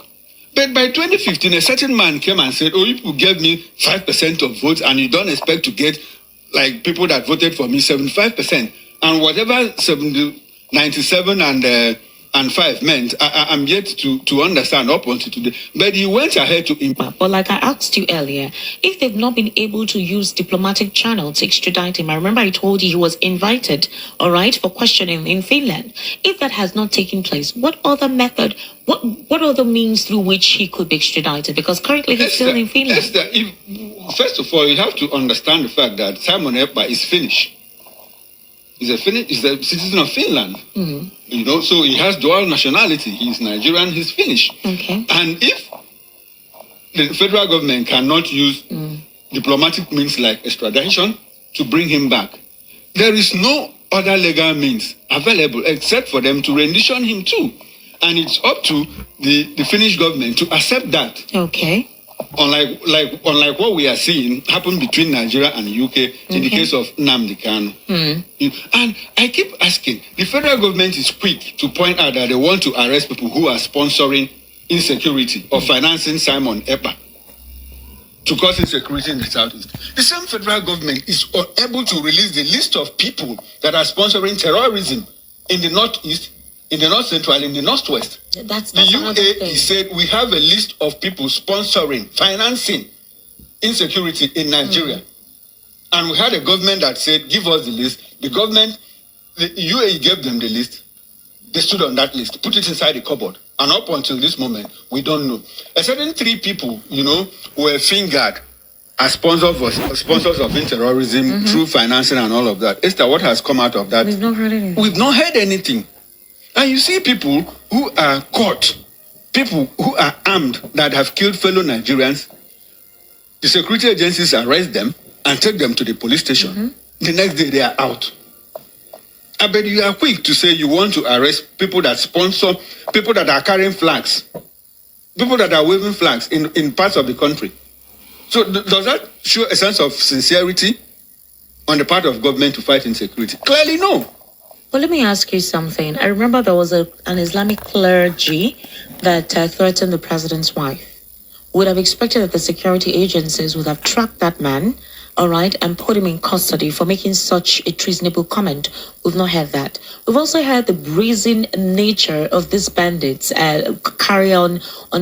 But by 2015, a certain man came and said, you people gave me 5% of votes and you don't expect to get, like, people that voted for me 75%. And whatever 97 and 5 meant, I'm yet to understand up until today. But he went ahead to... But like I asked you earlier, if they've not been able to use diplomatic channel to extradite him, I remember I told you he was invited, all right, for questioning in Finland. If that has not taken place, what other method, what other means through which he could be extradited? Because currently he's still in Finland. First of all, you have to understand the fact that Simon Ekpa is Finnish. He's a citizen of Finland. So he has dual nationality. He's Nigerian, he's Finnish. Okay. And if the federal government cannot use diplomatic means like extradition to bring him back, there is no other legal means available except for them to rendition him too. And it's up to the Finnish government to accept that. Okay. Unlike what we are seeing happen between Nigeria and the UK in the case of Nnamdi Kanu. And I keep asking, the federal government is quick to point out that they want to arrest people who are sponsoring insecurity or financing Simon Ekpa to cause insecurity in the Southeast. The same federal government is unable to release the list of people that are sponsoring terrorism in the Northeast, in the North Central, in the Northwest. That's The another UAE thing. said we have a list of people sponsoring, financing insecurity in Nigeria. And we had a government that said, give us the list. The UAE gave them the list. They stood on that list, put it inside the cupboard. And up until this moment, we don't know. A certain 3 people, were fingered as sponsors of terrorism through financing and all of that. Esther, what has come out of that? We've not heard anything. We've not heard anything. And you see people who are caught, people who are armed that have killed fellow Nigerians. The security agencies arrest them and take them to the police station. The next day they are out. I bet you are quick to say you want to arrest people that sponsor, people that are carrying flags, people that are waving flags in parts of the country. So does that show a sense of sincerity on the part of government to fight insecurity? Clearly no. Well, let me ask you something. I remember there was an Islamic clergy that threatened the president's wife. Would have expected that the security agencies would have tracked that man, all right, and put him in custody for making such a treasonable comment. We've not heard that. We've also heard the brazen nature of these bandits carry on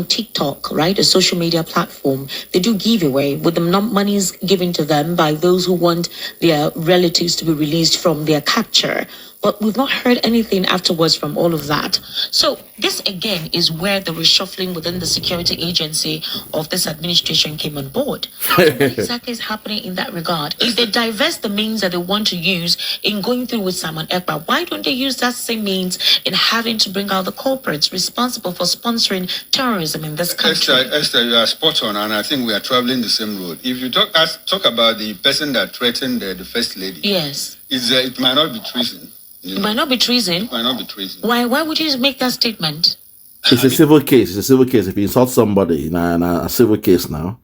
TikTok, right, a social media platform. They do giveaway with the monies given to them by those who want their relatives to be released from their capture. But we've not heard anything afterwards from all of that. So this, again, is where the reshuffling within the security agency of this administration came on board. So what exactly is happening in that regard? If they divest the means that they want to use in going through with Simon Ekpa, why don't they use that same means in having to bring out the culprits responsible for sponsoring terrorism in this country? Esther, you are spot on, and I think we are traveling the same road. If you talk about the person that threatened the first lady, yes, it might not be treason. It might not be treason. It might not be treason. Why would you make that statement? It's a civil case. It's a civil case. If you insult somebody in a civil case now,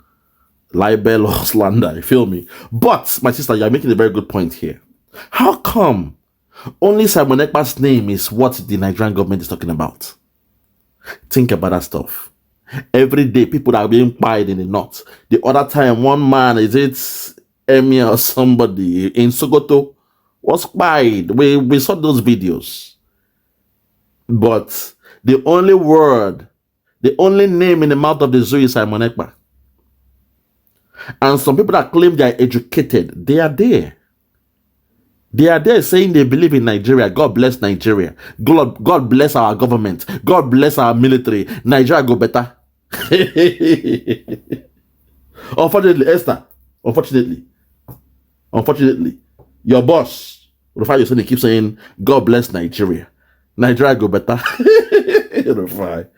libel or slander, you feel me? But, my sister, you're making a very good point here. How come only Simon Ekpa's name is what the Nigerian government is talking about? Think about that stuff. Every day, people are being quiet in the north. The other time, one man, is it Emir or somebody in Sokoto, was quiet. We saw those videos. But the only word, the only name in the mouth of the zoo is Simon Ekpa. And some people that claim they are educated, they are there. They are there saying they believe in Nigeria. God bless Nigeria. God bless our government. God bless our military. Nigeria go better. Unfortunately, Esther, unfortunately, your boss, Rufai Yoseni, keeps saying, God bless Nigeria. Nigeria go better. Rufai.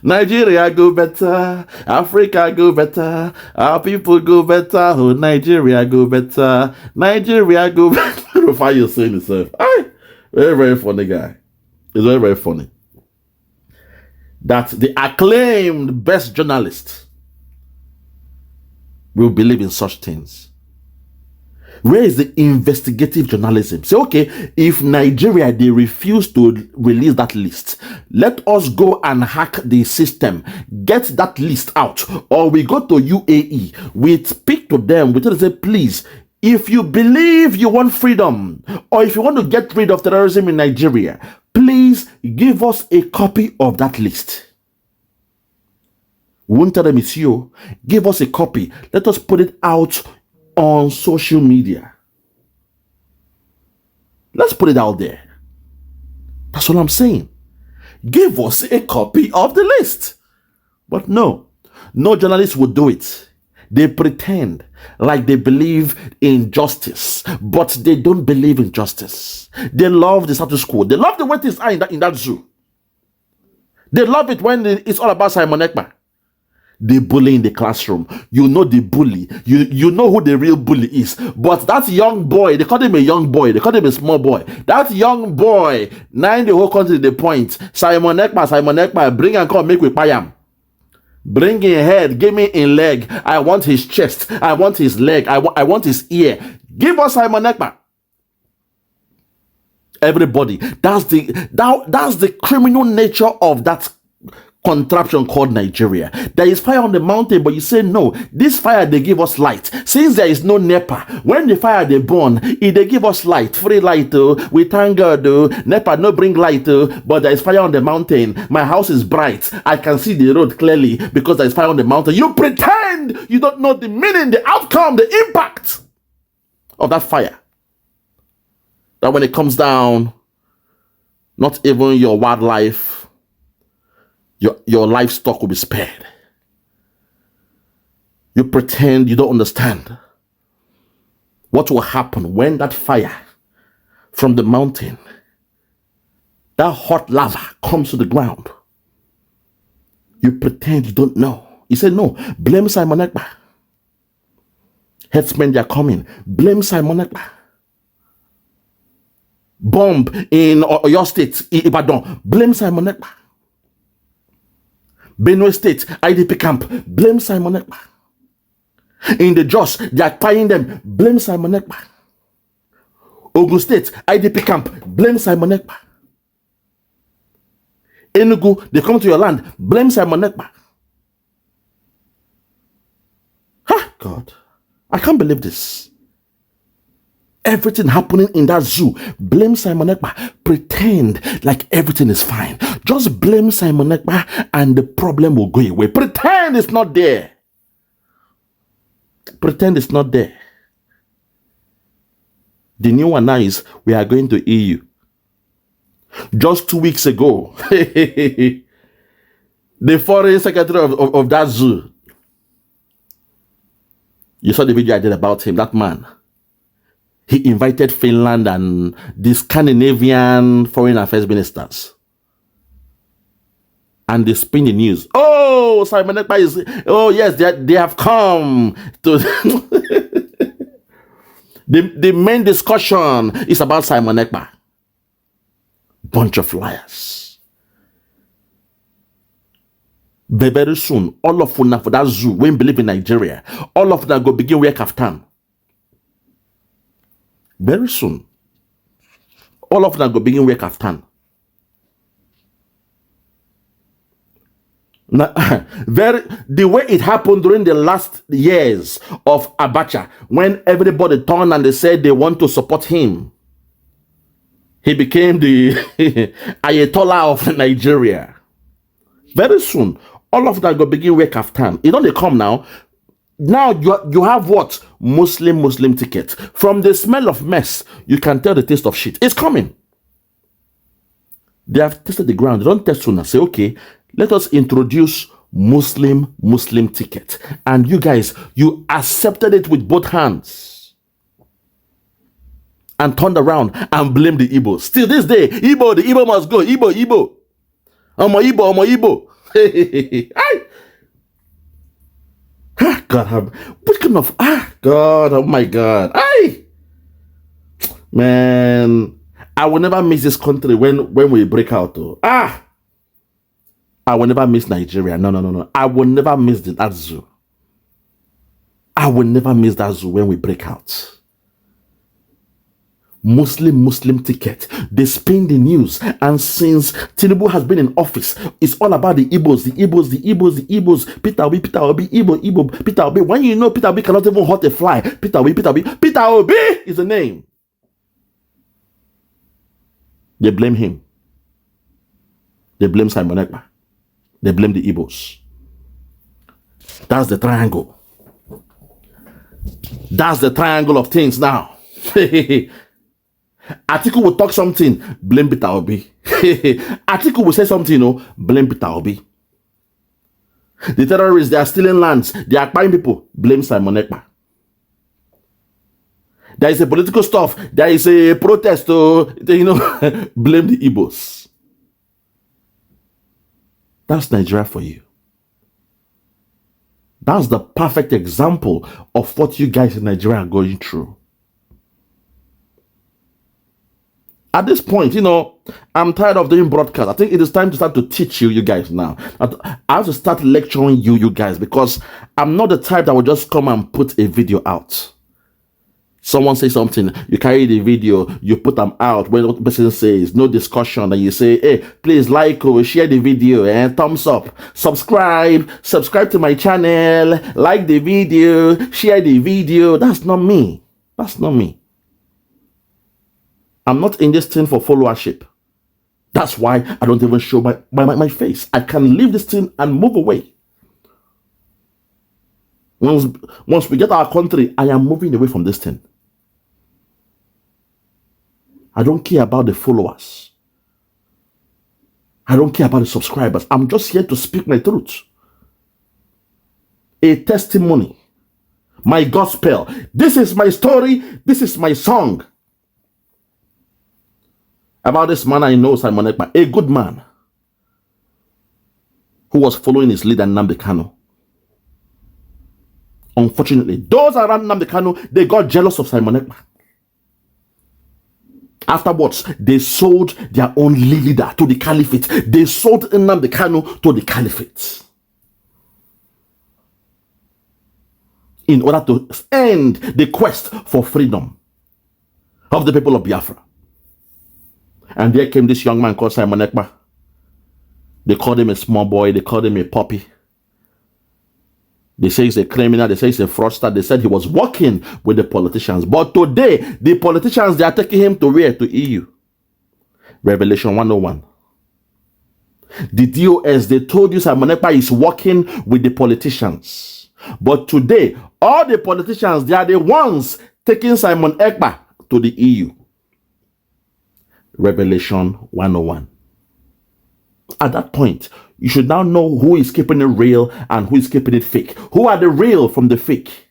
Nigeria go better. Africa go better. Our people go better. Oh, Nigeria go better. Nigeria go better. Rufai Yoseni himself. Very, very funny guy. It's very, very funny. That the acclaimed best journalist will believe in such things. Where is the investigative journalism? Say, okay, if Nigeria, they refuse to release that list, let us go and hack the system, get that list out. Or we go to UAE, we speak to them, we tell them, say, please, if you believe you want freedom, or if you want to get rid of terrorism in Nigeria, please give us a copy of that list. We won't tell them it's you. Give us a copy. Let us put it out on social media. Let's put it out there. That's what I'm saying. Give us a copy of the list. But no journalist would do it. They pretend like they believe in justice, but they don't believe in justice. They love the status quo. They love the way things are in that zoo. They love it when it's all about Simon Ekpa. The bully in the classroom. You know the bully. You know who the real bully is. But that young boy, they call him a young boy. They call him a small boy. That young boy, the whole country the point. Simon Ekpa, bring and come, make with payam. Bring in head, give me in leg. I want his chest. I want his leg. I want his ear. Give us Simon Ekpa. Everybody. That's the criminal nature of that contraption called Nigeria. There is fire on the mountain, but you say no. This fire, they give us light. Since there is no NEPA, when the fire they burn, if they give us light, free light, we thank God, NEPA no bring light, but there is fire on the mountain. My house is bright. I can see the road clearly because there is fire on the mountain. You pretend you don't know the meaning, the outcome, the impact of that fire. That when it comes down, not even your wildlife, your livestock will be spared. You pretend you don't understand what will happen when that fire from the mountain, that hot lava comes to the ground. You pretend you don't know. You say, no, blame Simon Ekpa. Headsmen, they are coming. Blame Simon Ekpa. Bomb in your state, Ibadan. Blame Simon Ekpa. Benue State, IDP camp. Blame Simon Ekpa. In the Jos, they are tying them. Blame Simon Ekpa. Ogun State, IDP camp. Blame Simon Ekpa. Enugu, they come to your land. Blame Simon Ekpa. God, I can't believe this. Everything happening in that zoo, blame Simon Ekpa. Pretend like everything is fine. Just blame Simon Ekpa and the problem will go away. Pretend it's not there. Pretend it's not there. The new one now is we are going to EU. Just 2 weeks ago, the foreign secretary of that zoo, you saw the video I did about him, that man. He invited Finland and the Scandinavian foreign affairs ministers. And they spin the news. Oh, Simon Ekpa is, oh yes, they have come to... the main discussion is about Simon Ekpa. Bunch of liars. Very soon, all of you for that zoo, when believe in Nigeria, all of them go begin wear kaftan. Very soon, all of them go begin wear kaftan. Now, the way it happened during the last years of Abacha, when everybody turned and they said they want to support him, he became the Ayatollah of Nigeria. Very soon, all of that go begin wear kaftan. It don't come now. Now you have what? Muslim ticket. From the smell of mess, you can tell the taste of shit. It's coming. They have tested the ground. They don't test soon and say, okay, let us introduce Muslim ticket. And you guys, you accepted it with both hands. And turned around and blamed the Igbo. Still this day, the Igbo must go. Igbo. Omo Igbo. God, what kind of God, oh my God. Man, I will never miss this country when we break out. I will never miss Nigeria. No. I will never miss that zoo. I will never miss that zoo when we break out. Muslim ticket. They spin the news. And since Tinubu has been in office, it's all about the Igbos. Peter Obi, Igbo, Peter Obi. When you know Peter Obi cannot even hurt a fly, Peter Obi is the name. They blame him. They blame Simon Ekpa. They blame the Igbos. That's the triangle. That's the triangle of things now. Atiku will talk something, blame Peter Obi. Atiku will say something, blame Peter Obi. The terrorists, they are stealing lands, they are buying people, blame Simon Ekpa. There is a political stuff, there is a protest, blame the Igbos. That's Nigeria for you. That's the perfect example of what you guys in Nigeria are going through. At this point, I'm tired of doing broadcast. I think it is time to start to teach you guys now. I have to start lecturing you guys, because I'm not the type that will just come and put a video out. Someone say something, you carry the video, you put them out when what the person says, no discussion, and you say, hey, please like or share the video and thumbs up, subscribe to my channel, like the video, share the video. That's not me. That's not me. I'm not in this thing for followership. That's why I don't even show my face. I can leave this thing and move away. Once we get our country, I am moving away from this thing. I don't care about the followers. I don't care about the subscribers. I'm just here to speak my truth. A testimony. My gospel. This is my story. This is my song. About this man I know, Simon Ekpa, a good man who was following his leader, Nnamdi Kanu. Unfortunately, those around Nnamdi Kanu, they got jealous of Simon Ekpa. Afterwards, they sold their own leader to the caliphate. They sold Nnamdi Kanu to the caliphate in order to end the quest for freedom of the people of Biafra. And there came this young man called Simon Ekpa. They called him a small boy. They called him a puppy. They say he's a criminal. They say he's a fraudster. They said he was working with the politicians. But today, the politicians, they are taking him to where? To EU. Revelation 101. The DOS, they told you Simon Ekpa is working with the politicians. But today, all the politicians, they are the ones taking Simon Ekpa to the EU. Revelation 101. At that point, you should now know who is keeping it real and who is keeping it fake. Who are the real from the fake?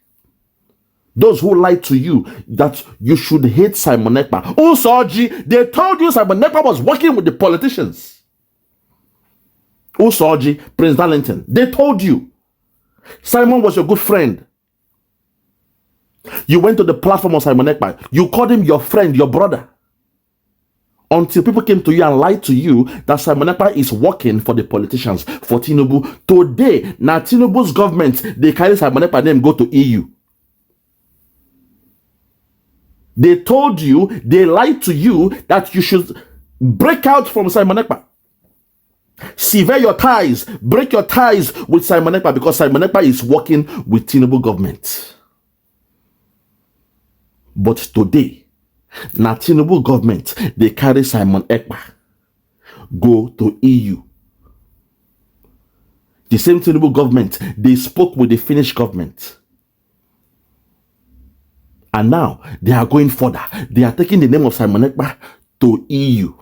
Those who lied to you that you should hate Simon Ekpa. Usoji, they told you Simon Ekpa was working with the politicians. Usoji, Prince Darlington, they told you. Simon was your good friend. You went to the platform of Simon Ekpa. You called him your friend, your brother. Until people came to you and lied to you that Simon Ekpa is working for the politicians, for Tinubu. Today, now Tinubu's government, they carry Simon Ekpa name go to EU. They told you, they lied to you that you should break out from Simon Ekpa. Sever your ties, break your ties with Simon Ekpa because Simon Ekpa is working with Tinubu government. But today, now Tinubu government, they carry Simon Ekpa go to EU. The same Tinubu government, they spoke with the Finnish government. And now they are going further. They are taking the name of Simon Ekpa to EU.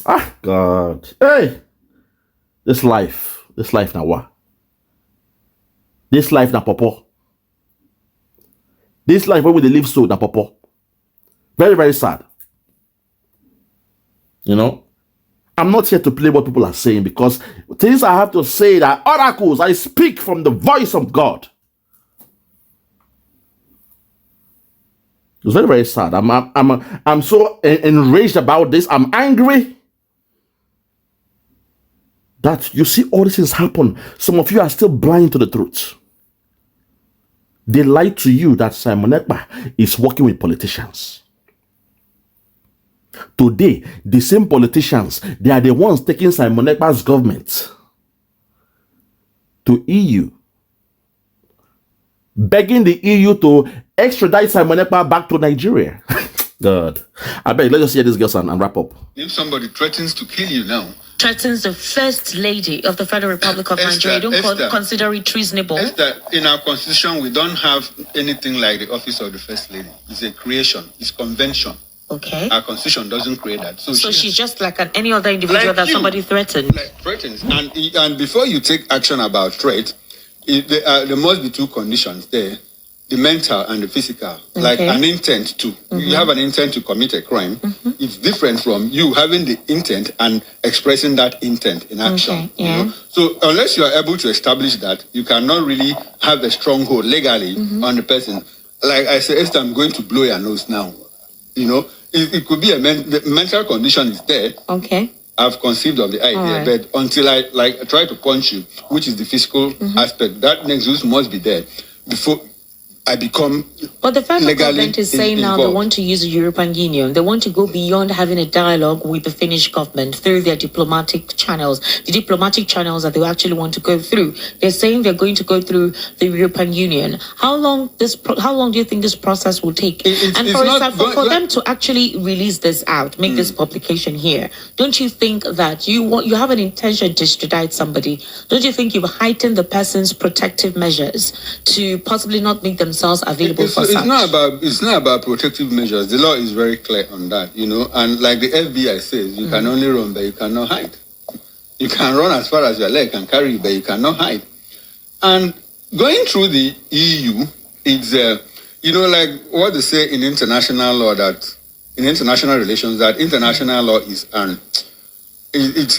Ah, God. Hey, this life now what? This life now popo. This life where we live so now popo. Very, very sad. You know, I'm not here to play what people are saying because things I have to say that oracles, I speak from the voice of God. It's very, very sad. I'm so enraged about this. I'm angry that you see all these things happen. Some of you are still blind to the truth. They lied to you that Simon Ekpa is working with politicians. Today, the same politicians, they are the ones taking Simon Ekpa's government to EU, begging the EU to extradite Simon Ekpa back to Nigeria. God. I beg, let's just hear this girl and wrap up. If somebody threatens to kill you now, threatens the First Lady of the Federal Republic of Nigeria, you don't consider it treasonable? Esther, in our constitution, we don't have anything like the office of the First Lady. It's a creation. It's convention. Okay. Our constitution doesn't create that. So she's just like any other individual like that somebody threatened. Like threatens. And before you take action about threat, there must be two conditions there. The mental and the physical. Okay. Like an intent to. You have an intent to commit a crime. It's different from you having the intent and expressing that intent in action. Okay. Yeah. You know? So unless you are able to establish that, you cannot really have a stronghold legally on the person. Like I said, Esther, I'm going to blow your nose now. You know, it could be the mental condition is there. Okay. I've conceived of the idea, but until I try to punch you, which is the physical aspect, that nexus must be there before I become. But the federal legally government is saying now they involved. want to use the European Union. They want to go beyond having a dialogue with the Finnish government through their diplomatic channels. The diplomatic channels that they actually want to go through. They're saying they're going to go through the European Union. How long do you think this process will take? And for example, for them to actually release this out, make this publication here, don't you think that you have an intention to extradite somebody? Don't you think you've heightened the person's protective measures to possibly not make themselves available for such? It's not about protective measures. The law is very clear on that, and like the FBI says, you can only run, but you cannot hide. You can run as far as your leg can carry you, but you cannot hide. And going through the EU, it's like what they say in international law, that in international relations, that international law is it's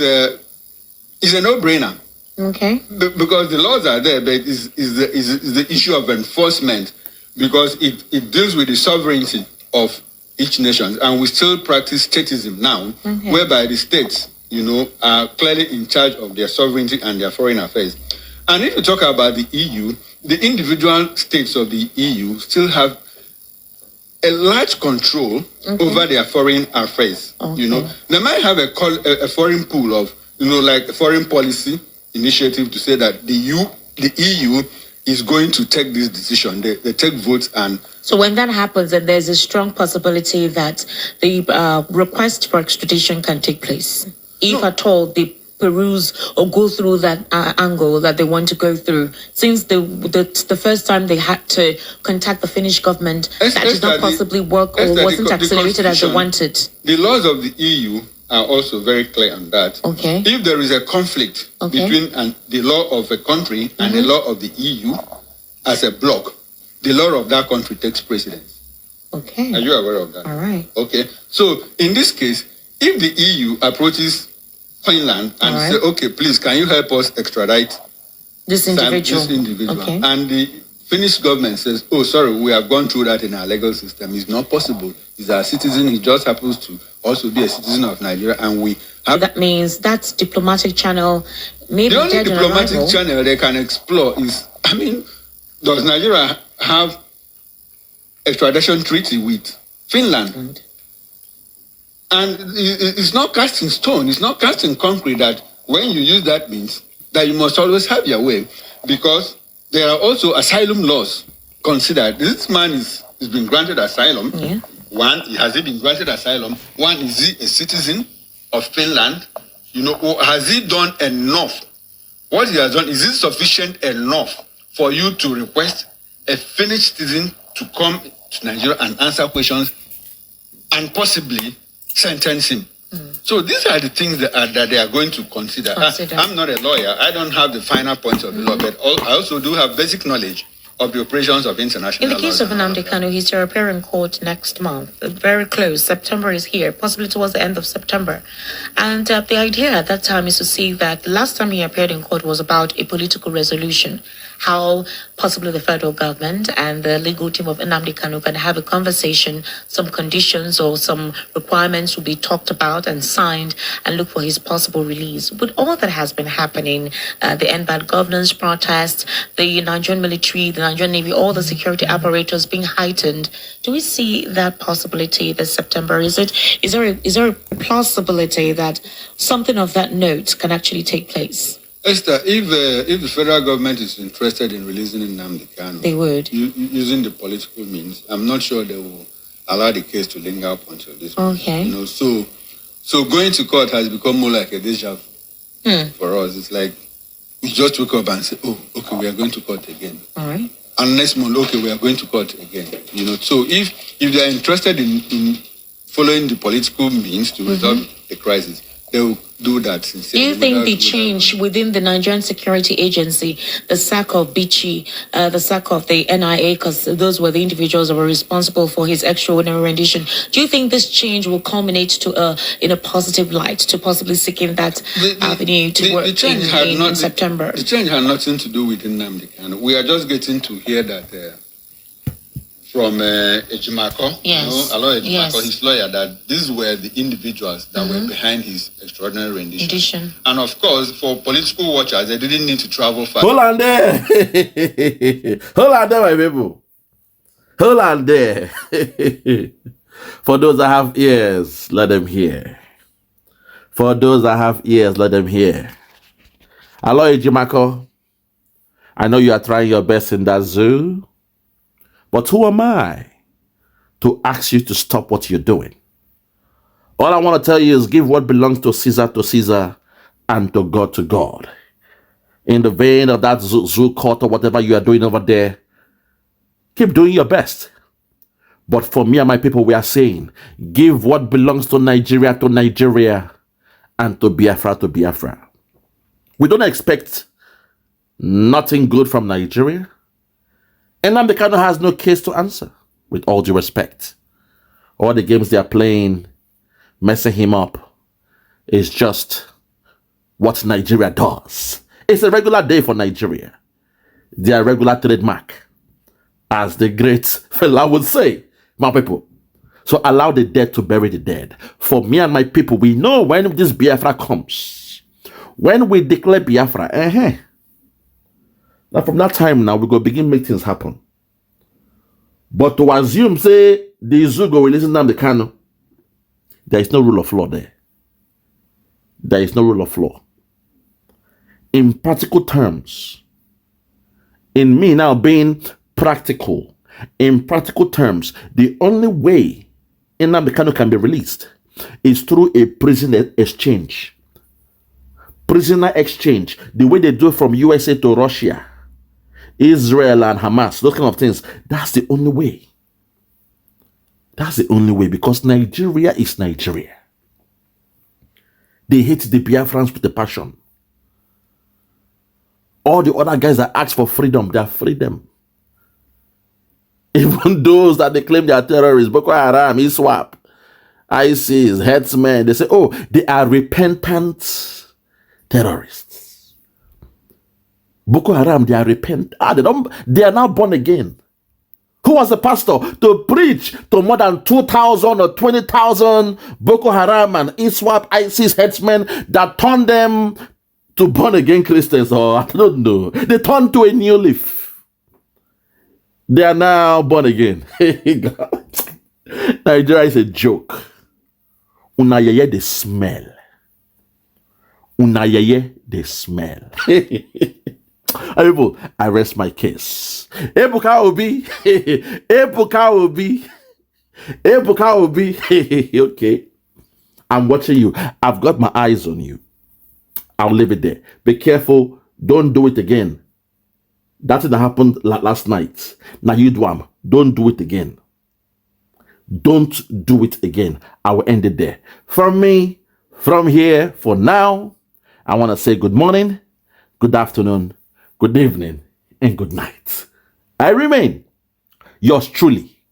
a no-brainer. Okay. Because the laws are there, but is the issue of enforcement, because it deals with the sovereignty of each nation, and we still practice statism now, whereby the states, are clearly in charge of their sovereignty and their foreign affairs. And if you talk about the EU, the individual states of the EU still have a large control over their foreign affairs. They might have a foreign pool of, like a foreign policy initiative to say that the EU is going to take this decision. They take votes. And so when that happens, then there's a strong possibility that the request for extradition can take place. If at all they peruse or go through that angle that they want to go through. Since the first time they had to contact the Finnish government, that did not possibly work or wasn't accelerated as they wanted. The laws of the EU are also very clear on that. Okay. If there is a conflict between the law of a country and the law of the EU as a bloc, the law of that country takes precedence. Okay. Are you aware of that? All right. Okay. So in this case, if the EU approaches Finland and say, okay, please, can you help us extradite this individual? Okay. And the Finnish government says, oh, sorry, we have gone through that in our legal system. It's not possible. He's our citizen. He just happens to also be a citizen of Nigeria. And we have... That means that's diplomatic channel. Maybe the only diplomatic channel they can explore is, does Nigeria have extradition treaty with Finland? And it's not cast in stone. It's not cast in concrete that when you use that means that you must always have your way, because there are also asylum laws considered. This man is been granted asylum. Yeah. One, has he been granted asylum? One, is he a citizen of Finland? Or has he done enough? What he has done, is it sufficient enough for you to request a Finnish citizen to come to Nigeria and answer questions and possibly sentence him? So these are the things that they are going to consider. I'm not a lawyer. I don't have the final points of the law, but I also do have basic knowledge of the operations of international law. In the case of Nnamdi Kanu, he's to appear in court next month. Very close. September is here, possibly towards the end of September. And the idea at that time is to see that the last time he appeared in court was about a political resolution. How possibly the federal government and the legal team of Nnamdi Kanu can have a conversation, some conditions or some requirements will be talked about and signed, and look for his possible release. With all that has been happening, the end bad governance protests, the Nigerian military, the Nigerian Navy, all the security apparatus being heightened, do we see that possibility this September? Is there a possibility that something of that note can actually take place? Esther, if the federal government is interested in releasing Nnamdi Kanu, they would, using the political means, I'm not sure they will allow the case to linger up until this point. Okay. So going to court has become more like a deja vu for us. It's like we just wake up and say, oh, okay, we are going to court again. All right. And next month, okay, we are going to court again. So if they are interested in following the political means to resolve the crisis, they will do that sincerely. Do you think the change within the Nigerian Security Agency, the sack of Bichi, the sack of the NIA, because those were the individuals that were responsible for his extraordinary rendition, do you think this change will culminate to in a positive light, to possibly seeking that avenue to work in September? The change had nothing to do with Nnamdi Kanu. We are just getting to hear that from Ejimako, Aloy Ejimako, his lawyer, that these were the individuals that were behind his extraordinary rendition. And of course, for political watchers, they didn't need to travel far. Hold on there. Hold on there, my people. Hold on there. For those that have ears, let them hear. For those that have ears, let them hear. Hello, Ejimako. I know you are trying your best in that zoo, but who am I to ask you to stop what you're doing? All I want to tell you is give what belongs to Caesar, and to God. In the vein of that zoo court or whatever you are doing over there, keep doing your best. But for me and my people, we are saying, give what belongs to Nigeria, and to Biafra. We don't expect nothing good from Nigeria. And Nnamdi Kanu has no case to answer, with all due respect. All the games they are playing, messing him up, is just what Nigeria does. It's a regular day for Nigeria. Their regular trademark, as the great fella would say, my people. So allow the dead to bury the dead. For me and my people, we know when this Biafra comes, when we declare Biafra, now from that time now, we go begin make things happen. But to assume, say, the zoo go release Nnamdi Kanu, there is no rule of law there. There is no rule of law. In practical terms, in me now being practical, in practical terms, the only way Nnamdi Kanu can be released is through a prisoner exchange. Prisoner exchange, the way they do it from USA to Russia, Israel and Hamas, those kind of things. That's the only way. That's the only way, because Nigeria is Nigeria. They hate the Biafrans with a passion. All the other guys that ask for freedom, they are freedom. Even those that they claim they are terrorists, Boko Haram, ISWAP, ISIS, headsmen, they say, oh, they are repentant terrorists. Boko Haram, they are repentant. They are now born again. Who was the pastor to preach to more than 2,000 or 20,000 Boko Haram and ISWAP, ISIS headsmen that turned them to born again Christians, or I don't know. They turned to a new leaf. They are now born again. Nigeria is a joke. Unayeye they smell. Unayeye they smell. People, I rest my case. Ebuka Obi. Ebuka Obi. Ebuka Obi. Okay. I'm watching you. I've got my eyes on you. I'll leave it there. Be careful. Don't do it again. That thing that happened last night. Now you do them. Don't do it again. Don't do it again. I will end it there. From me, from here, for now, I want to say good morning, good afternoon, good evening, and good night. I remain yours truly,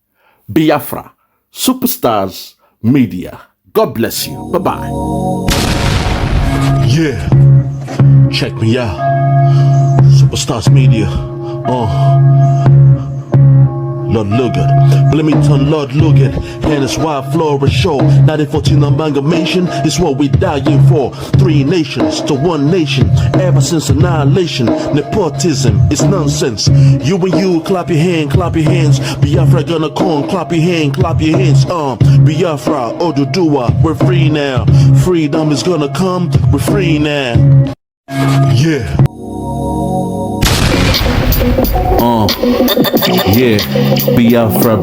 Biafra, Superstars Media. God bless you. Bye-bye. Yeah, check me out. Superstars Media. Lord Logan, Bloomington, Lord Logan, and it's Wild Flora Show. 1914 amalgamation is what we dying for. 3 nations to 1 nation, ever since annihilation. Nepotism is nonsense. You and you, clap your hands. Biafra gonna come, clap your hands. Biafra, Oduduwa, we're free now. Freedom is gonna come, we're free now. Yeah. Yeah, Biafra.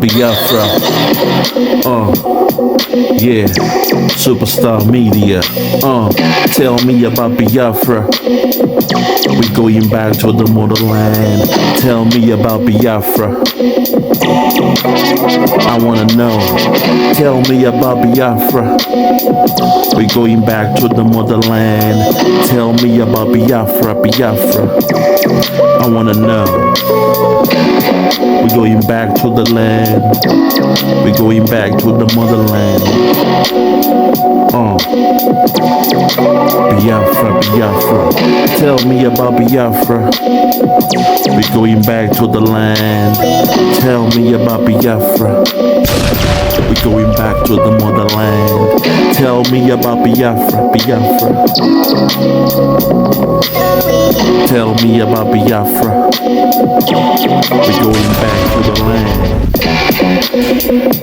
Yeah, Superstar Media. Tell me about Biafra. We going back to the motherland. Tell me about Biafra. I wanna know. Tell me about Biafra. We going back to the motherland. Tell me about Biafra. I wanna know. We going back to the land. We going back to the motherland. Biafra, Biafra, tell me about Biafra. We're going back to the land. Tell me about Biafra. We're going back to the motherland. Tell me about Biafra, Biafra. Tell me about Biafra. We're going back to the land.